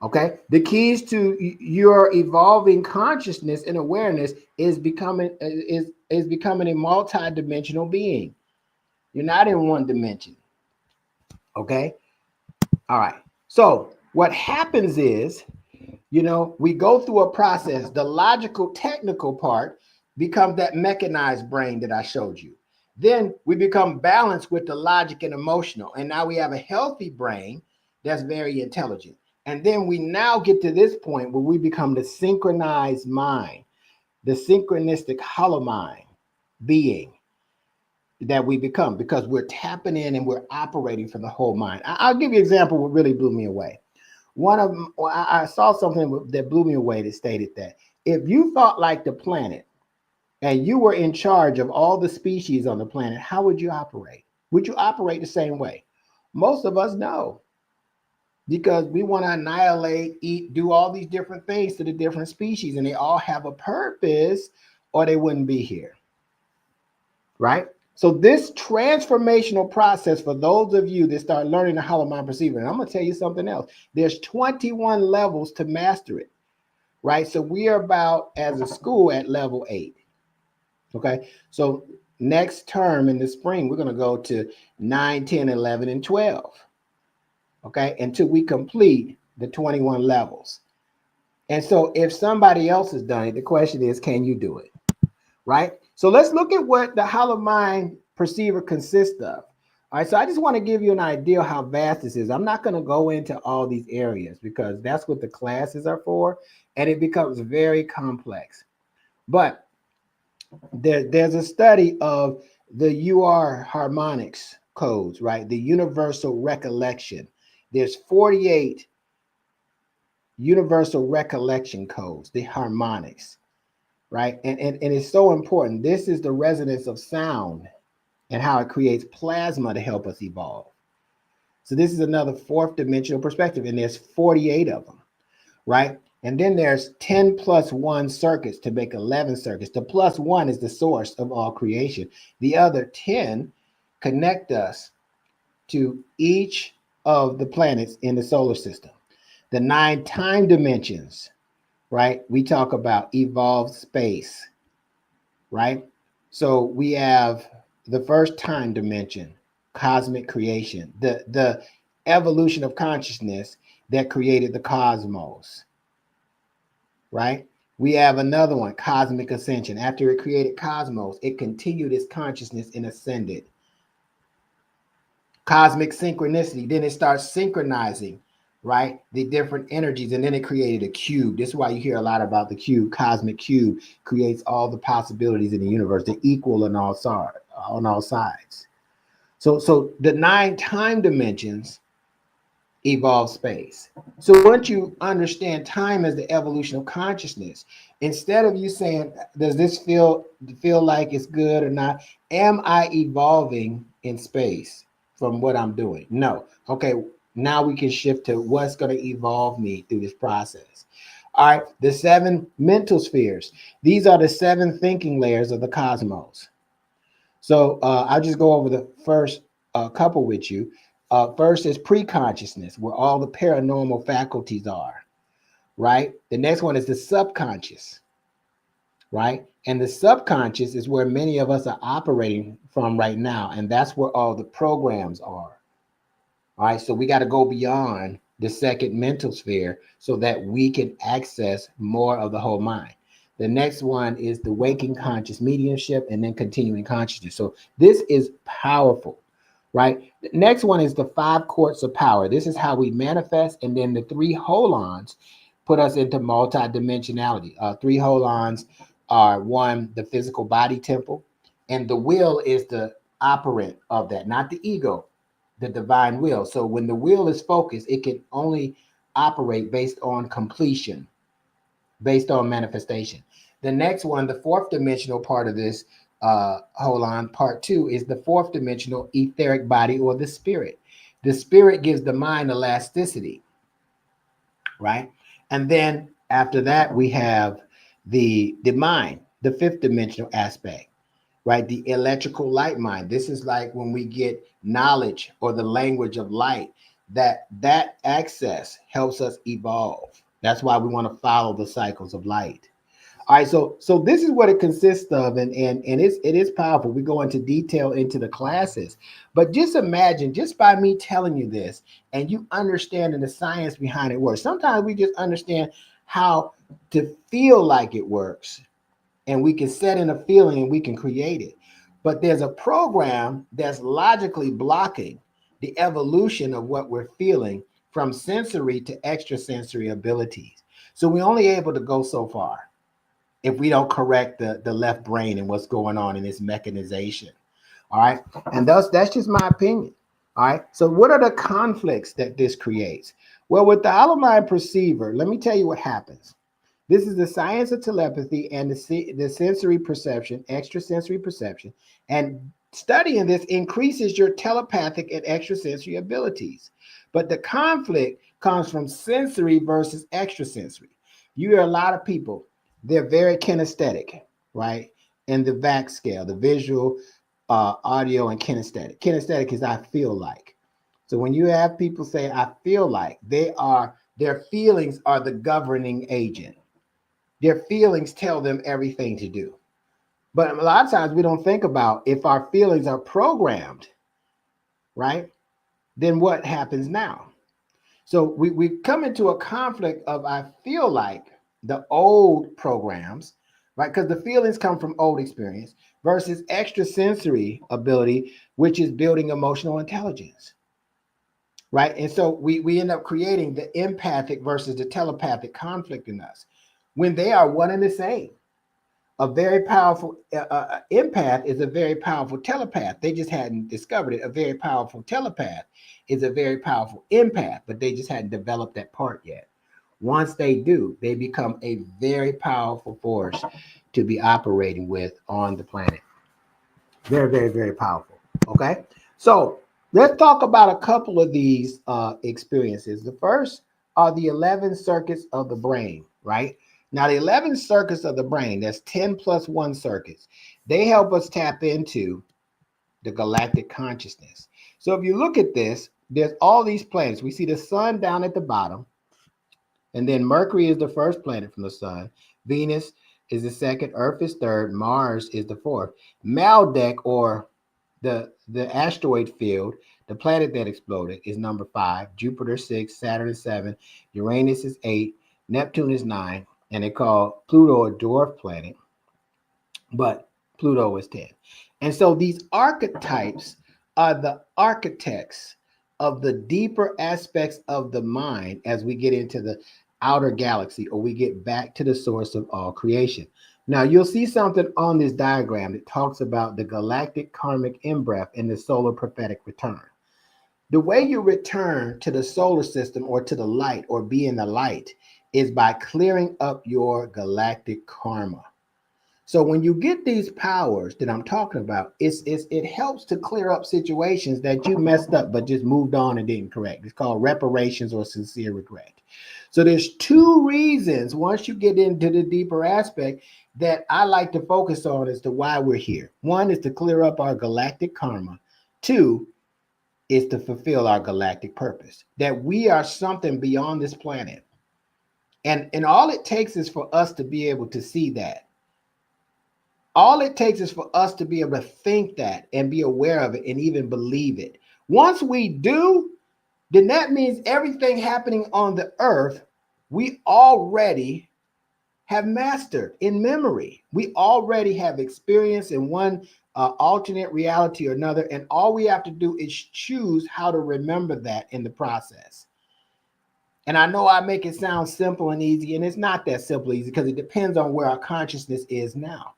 Okay? The keys to your evolving consciousness and awareness is becoming a multi-dimensional being. You're not in one dimension. Okay? All right. So what happens is, we go through a process. The logical, technical part becomes that mechanized brain that I showed you. Then we become balanced with the logic and emotional. And now we have a healthy brain that's very intelligent. And then we now get to this point where we become the synchronized mind, the synchronistic Holomind being that we become, because we're tapping in and we're operating from the whole mind. I'll give you an example what really blew me away. I saw something that blew me away that stated that if you thought like the planet and you were in charge of all the species on the planet, how would you operate? Would you operate the same way? Most of us know, because we want to annihilate, eat, do all these different things to the different species, and they all have a purpose or they wouldn't be here, right? So this transformational process, for those of you that start learning the Holomind Perceiver, and I'm going to tell you something else, there's 21 levels to master it, right? So we are about, as a school, at level 8, okay? So next term in the spring, we're going to go to 9, 10, 11, and 12, okay? Until we complete the 21 levels. And so if somebody else has done it, the question is, can you do it, right? So let's look at what the Holomind Perceiver consists of. All right, so I just want to give you an idea how vast this is. I'm not going to go into all these areas because that's what the classes are for, and it becomes very complex. But there's a study of the UR harmonics codes, right? The universal recollection. There's 48 universal recollection codes, the harmonics. Right. And it's so important. This is the resonance of sound and how it creates plasma to help us evolve. So this is another 4th dimensional perspective, and there's 48 of them. Right. And then there's 10 plus 1 circuits to make 11 circuits. The plus 1 is the source of all creation. The other 10 connect us to each of the planets in the solar system. The 9 time dimensions, right? We talk about evolved space, right? So we have the first time dimension, cosmic creation, the evolution of consciousness that created the cosmos, right? We have another one, cosmic ascension. After it created cosmos, it continued its consciousness and ascended. Cosmic synchronicity, then it starts synchronizing, right? The different energies, and then it created a cube. This is why you hear a lot about the cube. Cosmic cube creates all the possibilities in the universe. They're equal on all sides. So the 9 time dimensions evolve space. So once you understand time as the evolution of consciousness, instead of you saying, does this feel like it's good or not? Am I evolving in space from what I'm doing? No. Okay. Now we can shift to what's going to evolve me through this process. All right, the 7 mental spheres. These are the 7 thinking layers of the cosmos. So I'll just go over the first couple with you. First is pre-consciousness, where all the paranormal faculties are, right? The next one is the subconscious, right? And the subconscious is where many of us are operating from right now, and that's where all the programs are. All right, so we got to go beyond the 2nd mental sphere so that we can access more of the whole mind. The next one is the waking conscious mediumship, and then continuing consciousness. So this is powerful, right? The next one is the 5 quartz of power. This is how we manifest. And then the 3 holons put us into multidimensionality. 3 holons are, 1, the physical body temple, and the will is the operant of that, not the ego. The divine will. So when the will is focused, it can only operate based on completion, based on manifestation. The next one, the 4th dimensional part of this holon, part 2, is the 4th dimensional etheric body, or the spirit. The spirit gives the mind elasticity, right? And then after that, we have the mind, the 5th dimensional aspect, right? The electrical light mind. This is like when we get knowledge or the language of light, that access helps us evolve. That's why we want to follow the cycles of light. All right, so this is what it consists of, and it is powerful. We go into detail into the classes, but just imagine, just by me telling you this and you understanding the science behind it works. Sometimes we just understand how to feel like it works, and we can set in a feeling and we can create it. But there's a program that's logically blocking the evolution of what we're feeling from sensory to extrasensory abilities. So we're only able to go so far if we don't correct the left brain and what's going on in its mechanization. All right. And that's just my opinion. All right. So what are the conflicts that this creates? Well, with the Holomind perceiver, let me tell you what happens. This is the science of telepathy and the sensory perception, extrasensory perception. And studying this increases your telepathic and extrasensory abilities. But the conflict comes from sensory versus extrasensory. You hear a lot of people, they're very kinesthetic, right? In the VAC scale, the visual, audio, and kinesthetic. Kinesthetic is I feel like. So when you have people say I feel like, their feelings are the governing agent. Their feelings tell them everything to do. But a lot of times we don't think about if our feelings are programmed, right? Then what happens now? So we come into a conflict of I feel like the old programs, right? Because the feelings come from old experience versus extrasensory ability, which is building emotional intelligence, right? And so we end up creating the empathic versus the telepathic conflict in us when they are one and the same. A very powerful empath is a very powerful telepath. They just hadn't discovered it. A very powerful telepath is a very powerful empath, but they just hadn't developed that part yet. Once they do, they become a very powerful force to be operating with on the planet. Very, very, very powerful. Okay. So let's talk about a couple of these experiences. The first are the 11 circuits of the brain, right? Now, the 11 circuits of the brain, that's 10 plus 1 circuits, they help us tap into the galactic consciousness. So if you look at this, there's all these planets. We see the sun down at the bottom, and then Mercury is the first planet from the sun. Venus is the second, Earth is third, Mars is the fourth. Maldek, or the asteroid field, the planet that exploded, is number 5, Jupiter 6, Saturn is 7, Uranus is 8, Neptune is 9, and they call Pluto a dwarf planet, but Pluto is 10. And so these archetypes are the architects of the deeper aspects of the mind as we get into the outer galaxy, or we get back to the source of all creation. Now, you'll see something on this diagram that talks about the galactic karmic in-breath and the solar prophetic return. The way you return to the solar system or to the light or be in the light is by clearing up your galactic karma. So when you get these powers that I'm talking about, it helps to clear up situations that you messed up but just moved on and didn't correct. It's called reparations or sincere regret. So there's 2 reasons, once you get into the deeper aspect, that I like to focus on as to why we're here. 1 is to clear up our galactic karma. 2 is to fulfill our galactic purpose, that we are something beyond this planet. And all it takes is for us to be able to see that. All it takes is for us to be able to think that and be aware of it and even believe it. Once we do, then that means everything happening on the earth, we already have mastered in memory. We already have experience in one alternate reality or another. And all we have to do is choose how to remember that in the process. And I know I make it sound simple and easy, and it's not that simple easy because it depends on where our consciousness is now.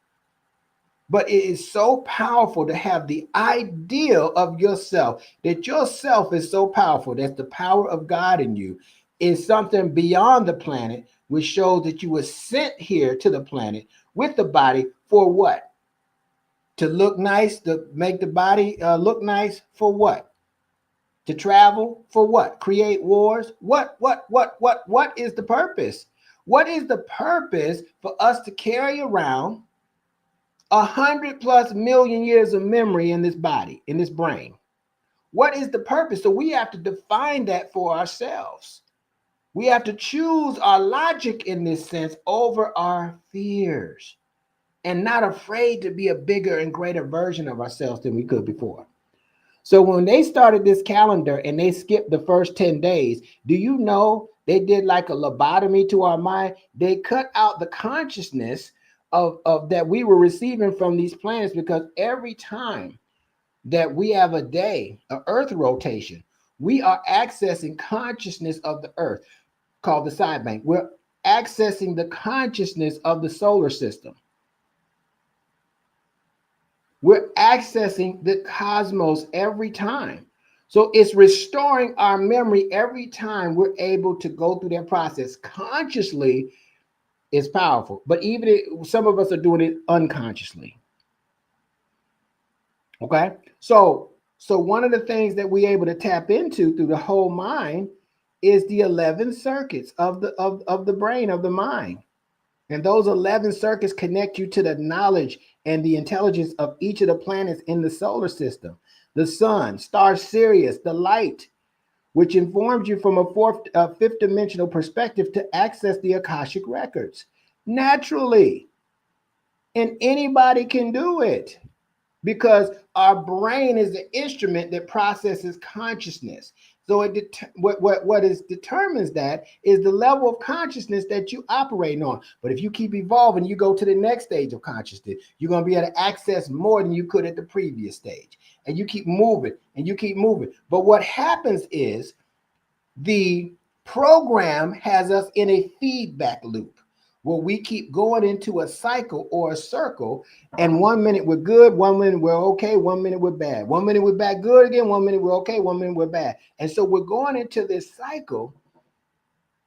But it is so powerful to have the ideal of yourself, that yourself is so powerful, that the power of God in you is something beyond the planet, which shows that you were sent here to the planet with the body for what? To look nice, to make the body look nice for what? To travel for what? Create wars? What is the purpose? What is the purpose for us to carry around 100+ million years of memory in this body, in this brain? What is the purpose? So we have to define that for ourselves. We have to choose our logic in this sense over our fears, and not afraid to be a bigger and greater version of ourselves than we could before. So when they started this calendar and they skipped the first 10 days, do you know they did like a lobotomy to our mind? They cut out the consciousness of that we were receiving from these planets, because every time that we have a day, an earth rotation, We are accessing consciousness of the earth, called the side bank. We're accessing the consciousness of the solar system. We're accessing the cosmos every time. So it's restoring our memory every time we're able to go through that process. Consciously is powerful, but even some of us are doing it unconsciously. Okay, so one of the things that we're able to tap into through the whole mind is the 11 circuits of the brain, of the mind. And those 11 circuits connect you to the knowledge and the intelligence of each of the planets in the solar system, the sun, star Sirius, the light, which informs you from a fifth dimensional perspective to access the Akashic records naturally. And anybody can do it, because our brain is the instrument that processes consciousness. So what determines that is the level of consciousness that you operate on. But if you keep evolving, you go to the next stage of consciousness, you're going to be able to access more than you could at the previous stage. And you keep moving and you keep moving. But what happens is the program has us in a feedback loop, where we keep going into a cycle or a circle, and 1 minute we're good, 1 minute we're okay, 1 minute we're bad, 1 minute we're back good again, 1 minute we're okay, 1 minute we're bad. And so we're going into this cycle,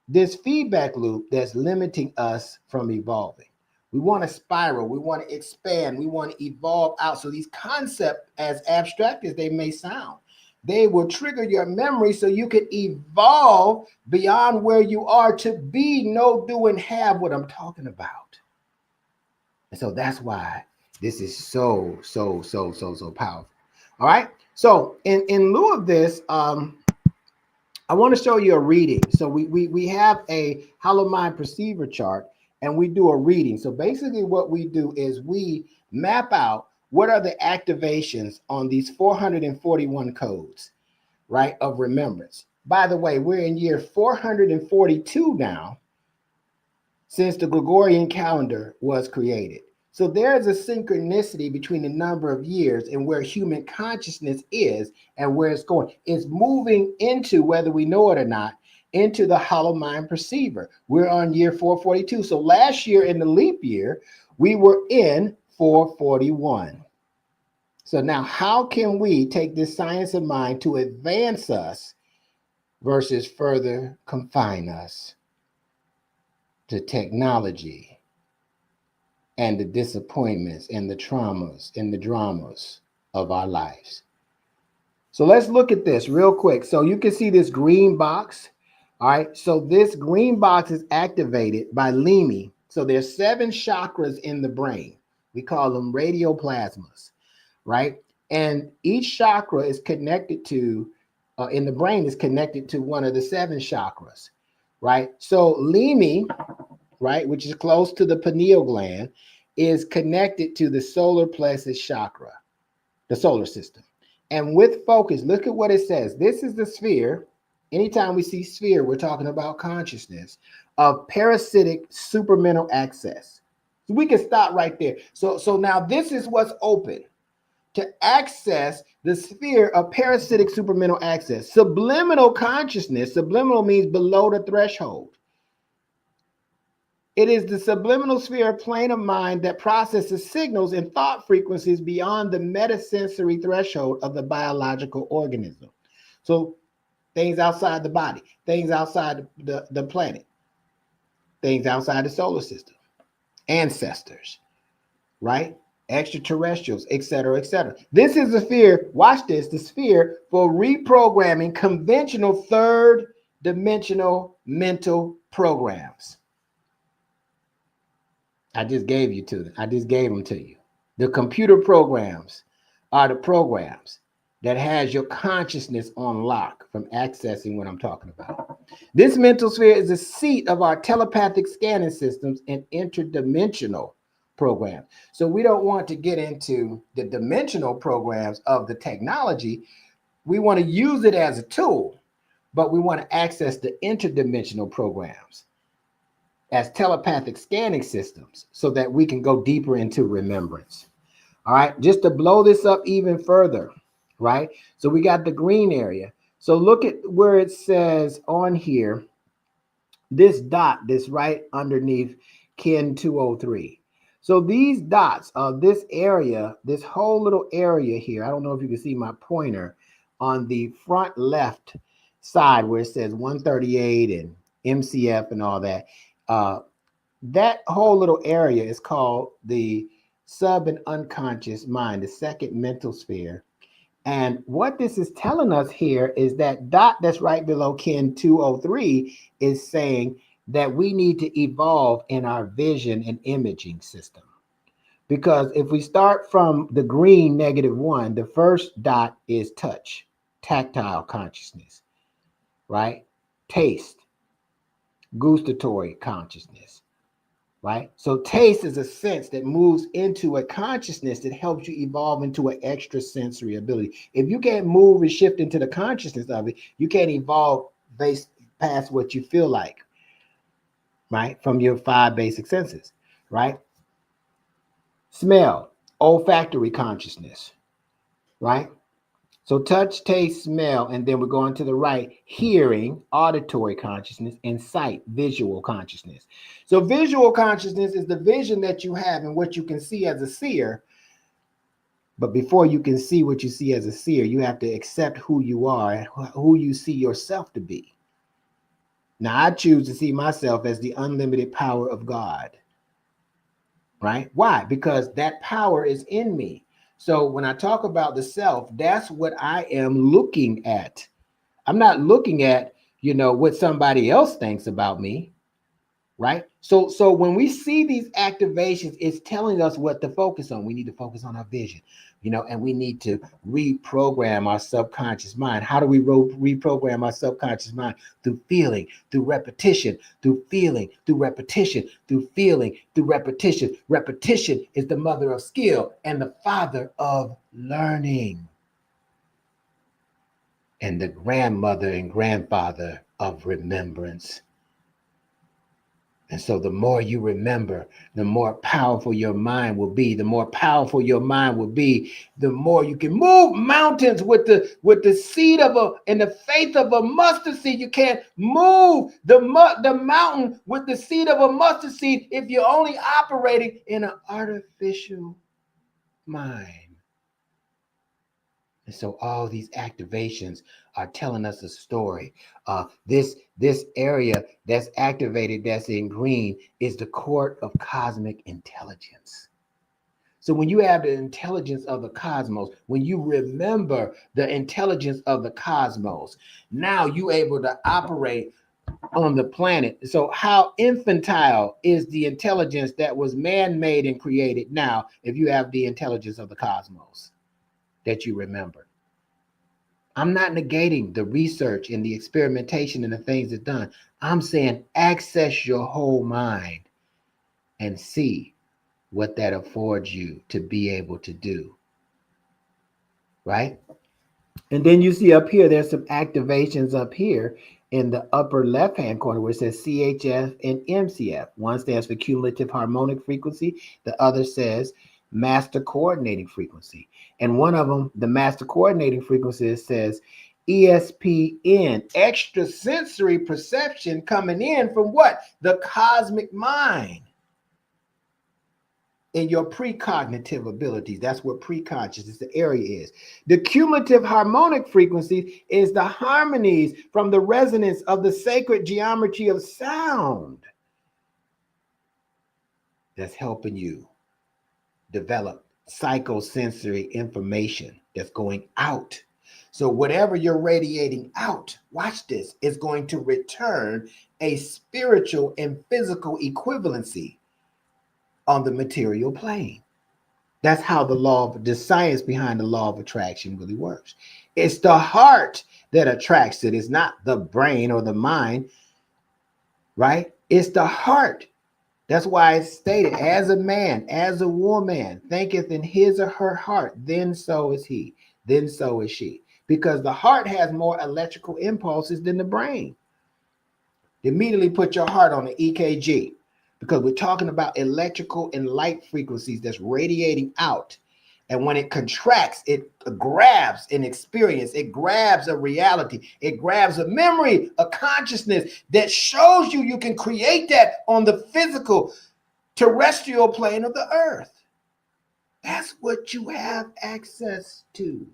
this feedback loop that's limiting us from evolving. We want to spiral, we want to expand, we want to evolve out. So these concepts, as abstract as they may sound, they will trigger your memory so you can evolve beyond where you are to be, know, do, and have what I'm talking about. And so that's why this is so powerful. All right. So in lieu of this, I want to show you a reading. So we have a Holomind perceiver chart, and we do a reading. So basically what we do is we map out what are the activations on these 441 codes, right, of remembrance. By the way, we're in year 442 now since the Gregorian calendar was created. So there is a synchronicity between the number of years and where human consciousness is and where it's going. It's moving into, whether we know it or not, into the Holomind perceiver. We're on year 442. So last year in the leap year, we were in 441. So now how can we take this science of mind to advance us versus further confine us to technology and the disappointments and the traumas and the dramas of our lives? So let's look at this real quick. So you can see this green box. All right. So this green box is activated by Limi. So there's 7 chakras in the brain. We call them radioplasmas, right? And each chakra is connected to, in the brain, is connected to one of the 7 chakras, right? So Limi, right, which is close to the pineal gland, is connected to the solar plexus chakra, the solar system. And with focus, look at what it says. This is the sphere. Anytime we see sphere, we're talking about consciousness of parasitic supramental access. We can stop right there. So now this is what's open to access the sphere of parasitic supramental access. Subliminal consciousness, subliminal means below the threshold. It is the subliminal sphere plane of mind that processes signals and thought frequencies beyond the metasensory threshold of the biological organism. So things outside the body, things outside the planet, things outside the solar system. Ancestors, right? Extraterrestrials, etc., etc. This is the sphere, watch this, the sphere for reprogramming conventional third dimensional mental programs. I just gave them to you. The computer programs are the programs that has your consciousness on lock from accessing what I'm talking about. This mental sphere is the seat of our telepathic scanning systems and interdimensional programs. So we don't want to get into the dimensional programs of the technology. We want to use it as a tool, but we want to access the interdimensional programs as telepathic scanning systems so that we can go deeper into remembrance. All right, just to blow this up even further, right? So we got the green area. So look at where it says on here, this dot that's right underneath Kin 203. So these dots of this area, this whole little area here, I don't know if you can see my pointer on the front left side where it says 138 and MCF and all that. That whole little area is called the sub and unconscious mind, the second mental sphere. And what this is telling us here is that dot that's right below Kin 203 is saying that we need to evolve in our vision and imaging system. Because if we start from the green -1, the first dot is touch, tactile consciousness, right? Taste, gustatory consciousness, right? So taste is a sense that moves into a consciousness that helps you evolve into an extrasensory ability. If you can't move and shift into the consciousness of it, you can't evolve based past what you feel like, right? From your 5 basic senses, right? Smell, olfactory consciousness, right? So touch, taste, smell, and then we're going to the right, hearing, auditory consciousness, and sight, visual consciousness. So visual consciousness is the vision that you have and what you can see as a seer. But before you can see what you see as a seer, you have to accept who you are and who you see yourself to be. Now, I choose to see myself as the unlimited power of God, right? Why? Because that power is in me. So when I talk about the self, that's what I am looking at. I'm not looking at, what somebody else thinks about me, right? So when we see these activations, it's telling us what to focus on. We need to focus on our vision, and we need to reprogram our subconscious mind. How do we reprogram our subconscious mind? Through feeling, through repetition, through feeling, through repetition, through feeling, through repetition. Repetition is the mother of skill and the father of learning, and the grandmother and grandfather of remembrance. And so the more you remember, the more powerful your mind will be. The more powerful your mind will be, the more you can move mountains with the seed and the faith of a mustard seed. You can't move the mountain with the seed of a mustard seed if you're only operating in an artificial mind. And so all these activations are telling us a story. This area that's activated, that's in green, is the court of cosmic intelligence. So when you have the intelligence of the cosmos, when you remember the intelligence of the cosmos, now you're able to operate on the planet. So how infantile is the intelligence that was man-made and created now if you have the intelligence of the cosmos that you remember? I'm not negating the research and the experimentation and the things that's done. I'm saying access your whole mind and see what that affords you to be able to do, right? And then you see up here, there's some activations up here in the upper left-hand corner where it says CHF and MCF. One stands for cumulative harmonic frequency. The other says master coordinating frequency. And one of them, the master coordinating frequency, says ESPN, extrasensory perception, coming in from what? The cosmic mind. In your precognitive abilities. That's what preconsciousness, the area is. The cumulative harmonic frequency is the harmonies from the resonance of the sacred geometry of sound that's helping you develop psychosensory information that's going out. So whatever you're radiating out, watch this, is going to return a spiritual and physical equivalency on the material plane. That's how the science behind the law of attraction really works. It's the heart that attracts it. It's not the brain or the mind, right? It's the heart. That's why it's stated, as a man, as a woman thinketh in his or her heart, then so is he, then so is she. Because the heart has more electrical impulses than the brain. Immediately put your heart on the EKG, because we're talking about electrical and light frequencies that's radiating out. And when it contracts, it grabs an experience. It grabs a reality. It grabs a memory, a consciousness that shows you can create that on the physical, terrestrial plane of the earth. That's what you have access to.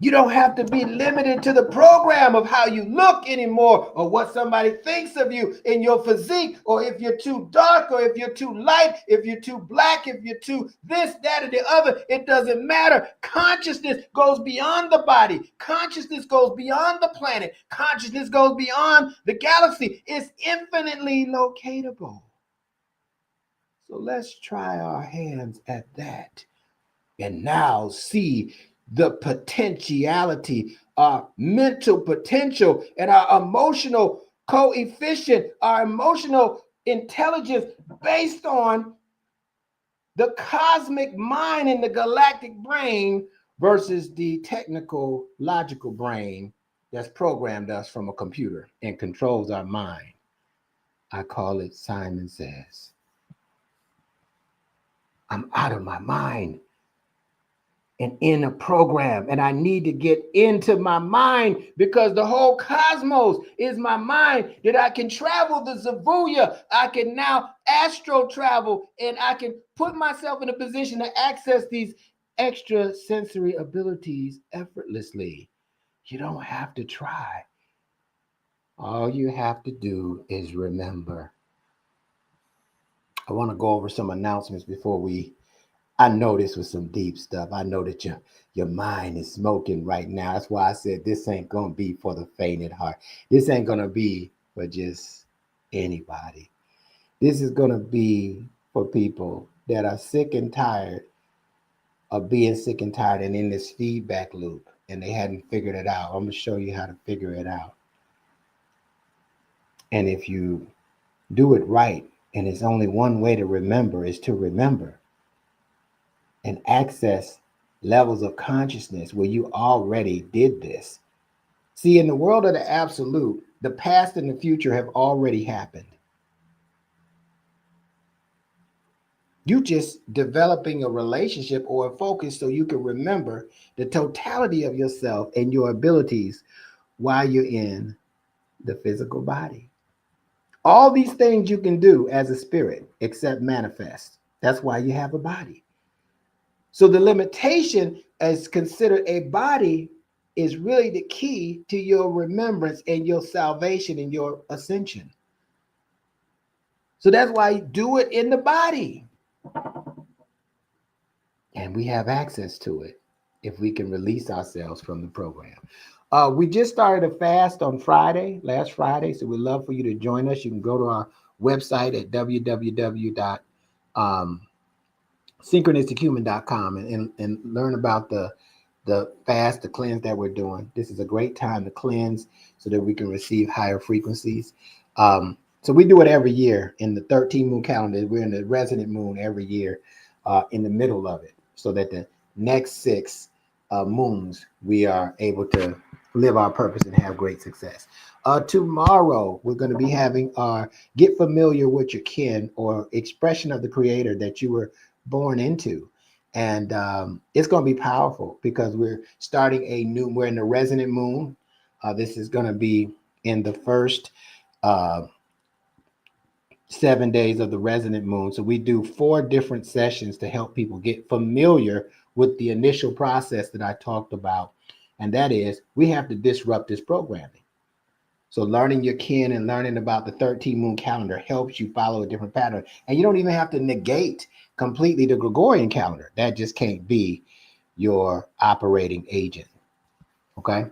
You don't have to be limited to the program of how you look anymore, or what somebody thinks of you in your physique, or if you're too dark, or if you're too light, if you're too black, if you're too this, that, or the other. It doesn't matter. Consciousness goes beyond the body. Consciousness goes beyond the planet. Consciousness goes beyond the galaxy. It's infinitely locatable. So let's try our hands at that and now see the potentiality, our mental potential, and our emotional coefficient, our emotional intelligence based on the cosmic mind and the galactic brain versus the technical, logical brain that's programmed us from a computer and controls our mind. I call it Simon Says. I'm out of my mind and in a program, and I need to get into my mind, because the whole cosmos is my mind, that I can travel the Zavuya. I can now astro travel, and I can put myself in a position to access these extra sensory abilities effortlessly. You don't have to try. All you have to do is remember. I want to go over some announcements before I know this was some deep stuff. I know that your mind is smoking right now. That's why I said this ain't going to be for the faint at heart. This ain't going to be for just anybody. This is going to be for people that are sick and tired of being sick and tired and in this feedback loop, and they hadn't figured it out. I'm going to show you how to figure it out. And if you do it right, and it's only one way to remember, is to remember and access levels of consciousness where you already did this. See, in the world of the absolute, the past and the future have already happened. You just developing a relationship or a focus so you can remember the totality of yourself and your abilities while you're in the physical body. All these things you can do as a spirit except manifest. That's why you have a body. So the limitation as considered a body is really the key to your remembrance and your salvation and your ascension. So that's why you do it in the body. And we have access to it if we can release ourselves from the program. We just started a fast on Friday, last Friday. So we'd love for you to join us. You can go to our website at www.synchronistichuman.com and learn about the fast, the cleanse that we're doing. This is a great time to cleanse so that we can receive higher frequencies. So we do it every year in the 13 moon calendar. We're in the resonant moon every year in the middle of it, so that the next 6 moons we are able to live our purpose and have great success. Tomorrow we're going to be having our Get Familiar with Your Kin, or expression of the creator that you were born into. And it's going to be powerful because we're starting we're in the resonant moon. This is going to be in the first 7 days of the resonant moon. So we do 4 different sessions to help people get familiar with the initial process that I talked about. And that is, we have to disrupt this programming. So learning your kin and learning about the 13 moon calendar helps you follow a different pattern. And you don't even have to negate completely the Gregorian calendar. That just can't be your operating agent. Okay.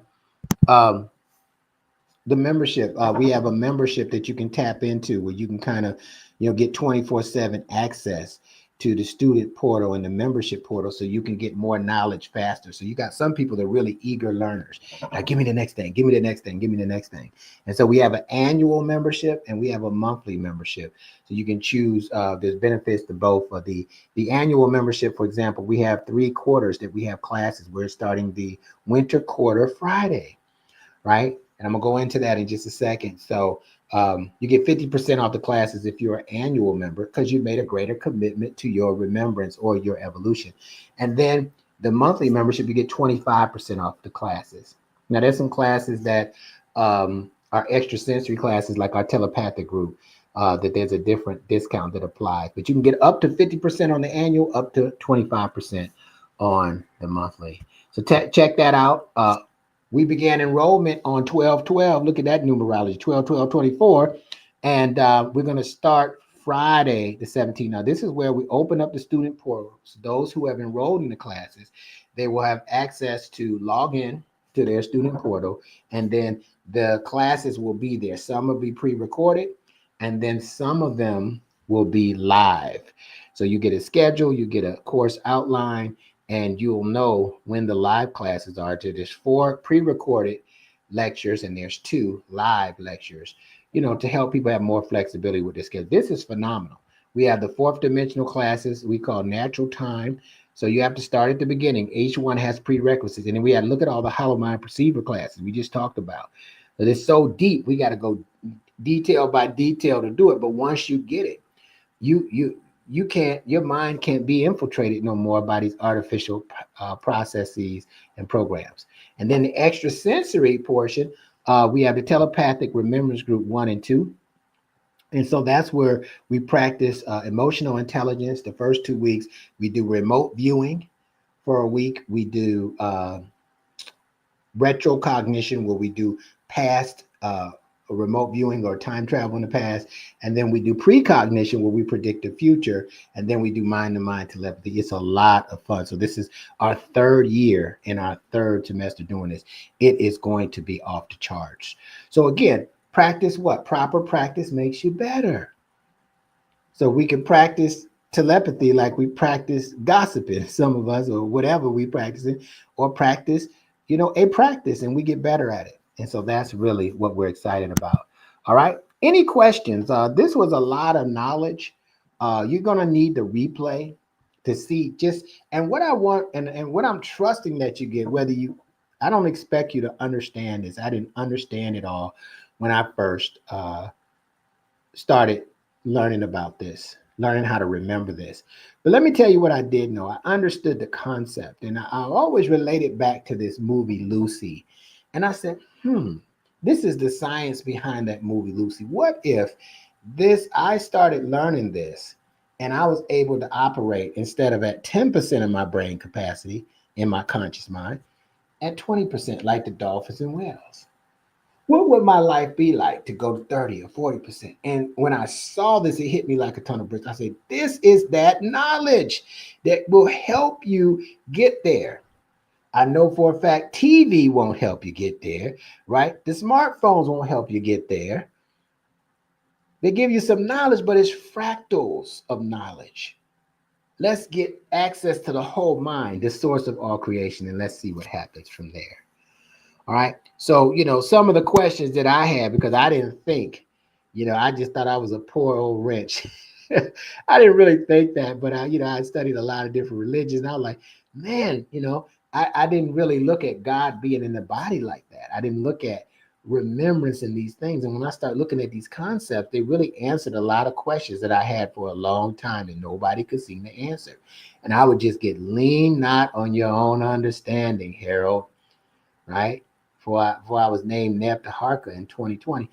The membership, we have a membership that you can tap into where you can kind of, get 24/7 access to the student portal and the membership portal, so you can get more knowledge faster. So you got some people that are really eager learners. Now, give me the next thing, give me the next thing, give me the next thing. And so we have an annual membership and we have a monthly membership. So you can choose, there's benefits to both. Of the annual membership, for example, we have 3 quarters that we have classes. We're starting the winter quarter Friday, right? And I'm gonna go into that in just a second. So you get 50% off the classes if you're an annual member because you made a greater commitment to your remembrance or your evolution. And then the monthly membership, you get 25% off the classes. Now, there's some classes that are extrasensory classes, like our telepathic group, that there's a different discount that applies. But you can get up to 50% on the annual, up to 25% on the monthly. So check that out. We began enrollment on 12/12. Look at that numerology, 12/12/24. And we're going to start Friday the 17th. Now, this is where we open up the student portals. Those who have enrolled in the classes, they will have access to log in to their student portal, and then the classes will be there. Some will be pre-recorded, and then some of them will be live. So you get a schedule, you get a course outline, and you'll know when the live classes are. There's 4 pre-recorded lectures and there's 2 live lectures, to help people have more flexibility with this schedule. This is phenomenal. We have the 4th dimensional classes we call natural time. So you have to start at the beginning. Each one has prerequisites. And then we had to look at all the Holomind perceiver classes we just talked about. But it's so deep, we got to go detail by detail to do it. But once you get it, you can't, your mind can't be infiltrated no more by these artificial processes and programs. And then the extrasensory portion, we have the telepathic remembrance group 1 and 2. And so that's where we practice emotional intelligence. The first 2 weeks, we do remote viewing for a week. We do retrocognition, where we do past remote viewing or time travel in the past. And then we do precognition, where we predict the future. And then we do mind-to-mind telepathy. It's a lot of fun. So this is our 3rd year in our 3rd semester doing this. It is going to be off the charts. So again, practice what? Proper practice makes you better. So we can practice telepathy like we practice gossiping, some of us, or whatever we practicing, or practice, a practice, and we get better at it. And so that's really what we're excited about. All right. Any questions? This was a lot of knowledge. You're going to need the replay to see and what I want and what I'm trusting that you get, I don't expect you to understand this. I didn't understand it all when I first started learning about this, learning how to remember this. But let me tell you what I did know. I understood the concept, and I always related back to this movie, Lucy. And I said, this is the science behind that movie, Lucy. What if I started learning this and I was able to operate, instead of at 10% of my brain capacity in my conscious mind, at 20%, like the dolphins and whales? What would my life be like to go to 30 or 40%? And when I saw this, it hit me like a ton of bricks. I said, this is that knowledge that will help you get there. I know for a fact TV won't help you get there, right? The smartphones won't help you get there. They give you some knowledge, but it's fractals of knowledge. Let's get access to the whole mind, the source of all creation, and let's see what happens from there. All right. So, some of the questions that I had, because I didn't think, I just thought I was a poor old wretch. I didn't really think that, but I studied a lot of different religions. And I was like, man, I didn't really look at God being in the body like that. I didn't look at remembrance in these things. And when I started looking at these concepts, they really answered a lot of questions that I had for a long time and nobody could seem to answer. And I would just get, lean not on your own understanding, Harold, right? Before I was named Neptaharka in 2020.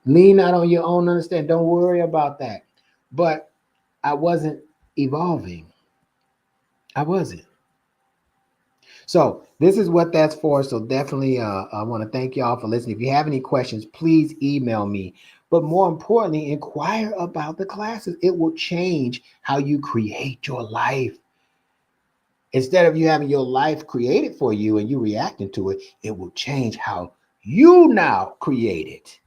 Lean not on your own understanding. Don't worry about that. But I wasn't evolving. I wasn't. So this is what that's for. So definitely, I want to thank y'all for listening. If you have any questions, please email me. But more importantly, inquire about the classes. It will change how you create your life. Instead of you having your life created for you and you reacting to it, it will change how you now create it.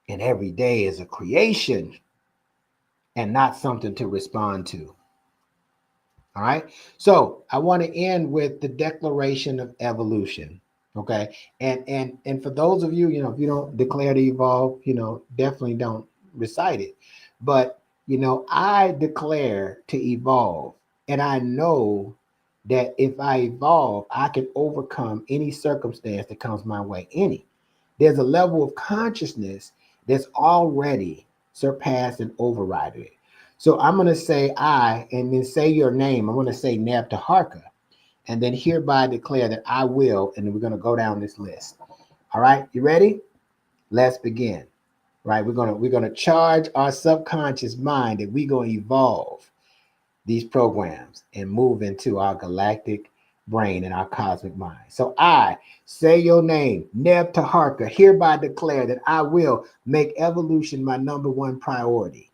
And every day is a creation and not something to respond to. All right. So I want to end with the Declaration of Evolution. Okay. And for those of you, if you don't declare to evolve, definitely don't recite it. But, I declare to evolve, and I know that if I evolve, I can overcome any circumstance that comes my way, any. There's a level of consciousness that's already surpassed and overridden it. So I'm going to say I, and then say your name. I'm going to say Nebtaharka, and then hereby declare that I will, and then we're going to go down this list. All right, you ready? Let's begin. Right, we're gonna charge our subconscious mind that we're gonna evolve these programs and move into our galactic brain and our cosmic mind. So I say your name, Nebtaharka, hereby declare that I will make evolution my #1 priority.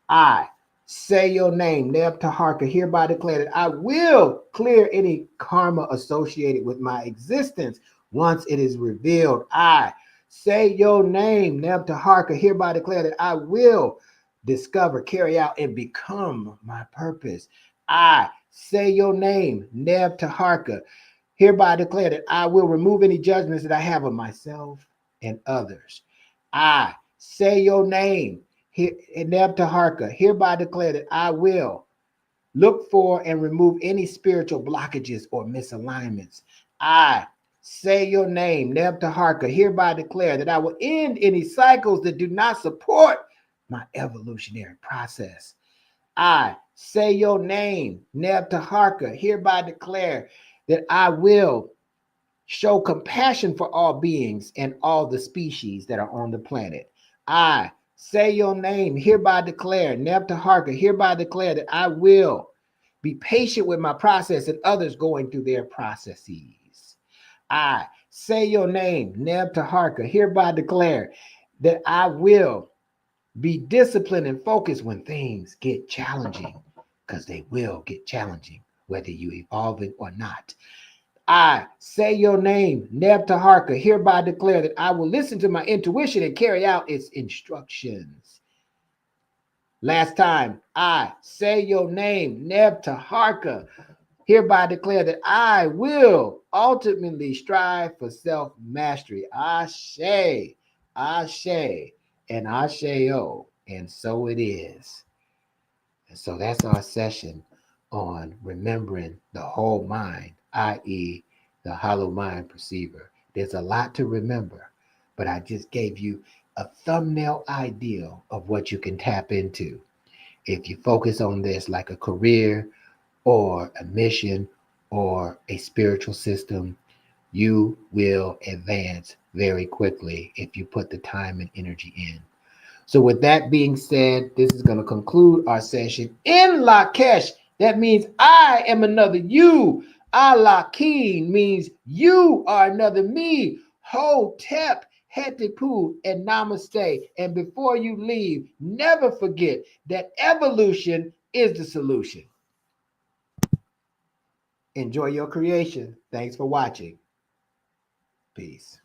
I say your name, Nebtaharka, hereby declare that I will clear any karma associated with my existence once it is revealed. I say your name, Nebtaharka, hereby declare that I will discover, carry out, and become my purpose. I say your name, Nebtaharka, hereby declare that I will remove any judgments that I have of myself and others. I say your name, Nebtaharka, hereby declare that I will look for and remove any spiritual blockages or misalignments. I say your name, Nebtaharka, hereby declare that I will end any cycles that do not support my evolutionary process. I say your name, Nebtaharka, hereby declare that I will show compassion for all beings and all the species that are on the planet. I say your name, hereby declare, Nebtaharka, hereby declare that I will be patient with my process and others going through their processes. I say your name, Nebtaharka, hereby declare that I will be disciplined and focused when things get challenging, because they will get challenging, whether you evolve it or not. I say your name, Nebtaharka, hereby declare that I will listen to my intuition and carry out its instructions. Last time, I say your name, Nebtaharka, hereby declare that I will ultimately strive for self-mastery. Ashe, Ashe, and Asheo, and so it is. And so that's our session on remembering the whole mind, i.e. the hollow mind perceiver. There's a lot to remember, but I just gave you a thumbnail idea of what you can tap into. If you focus on this like a career or a mission or a spiritual system, you will advance very quickly if you put the time and energy in. So with that being said, this is going to conclude our session. In Lakesh, that means I am another you. Alakin means you are another me. Hotep, Hetipu, and Namaste. And before you leave, never forget that evolution is the solution. Enjoy your creation. Thanks for watching. Peace.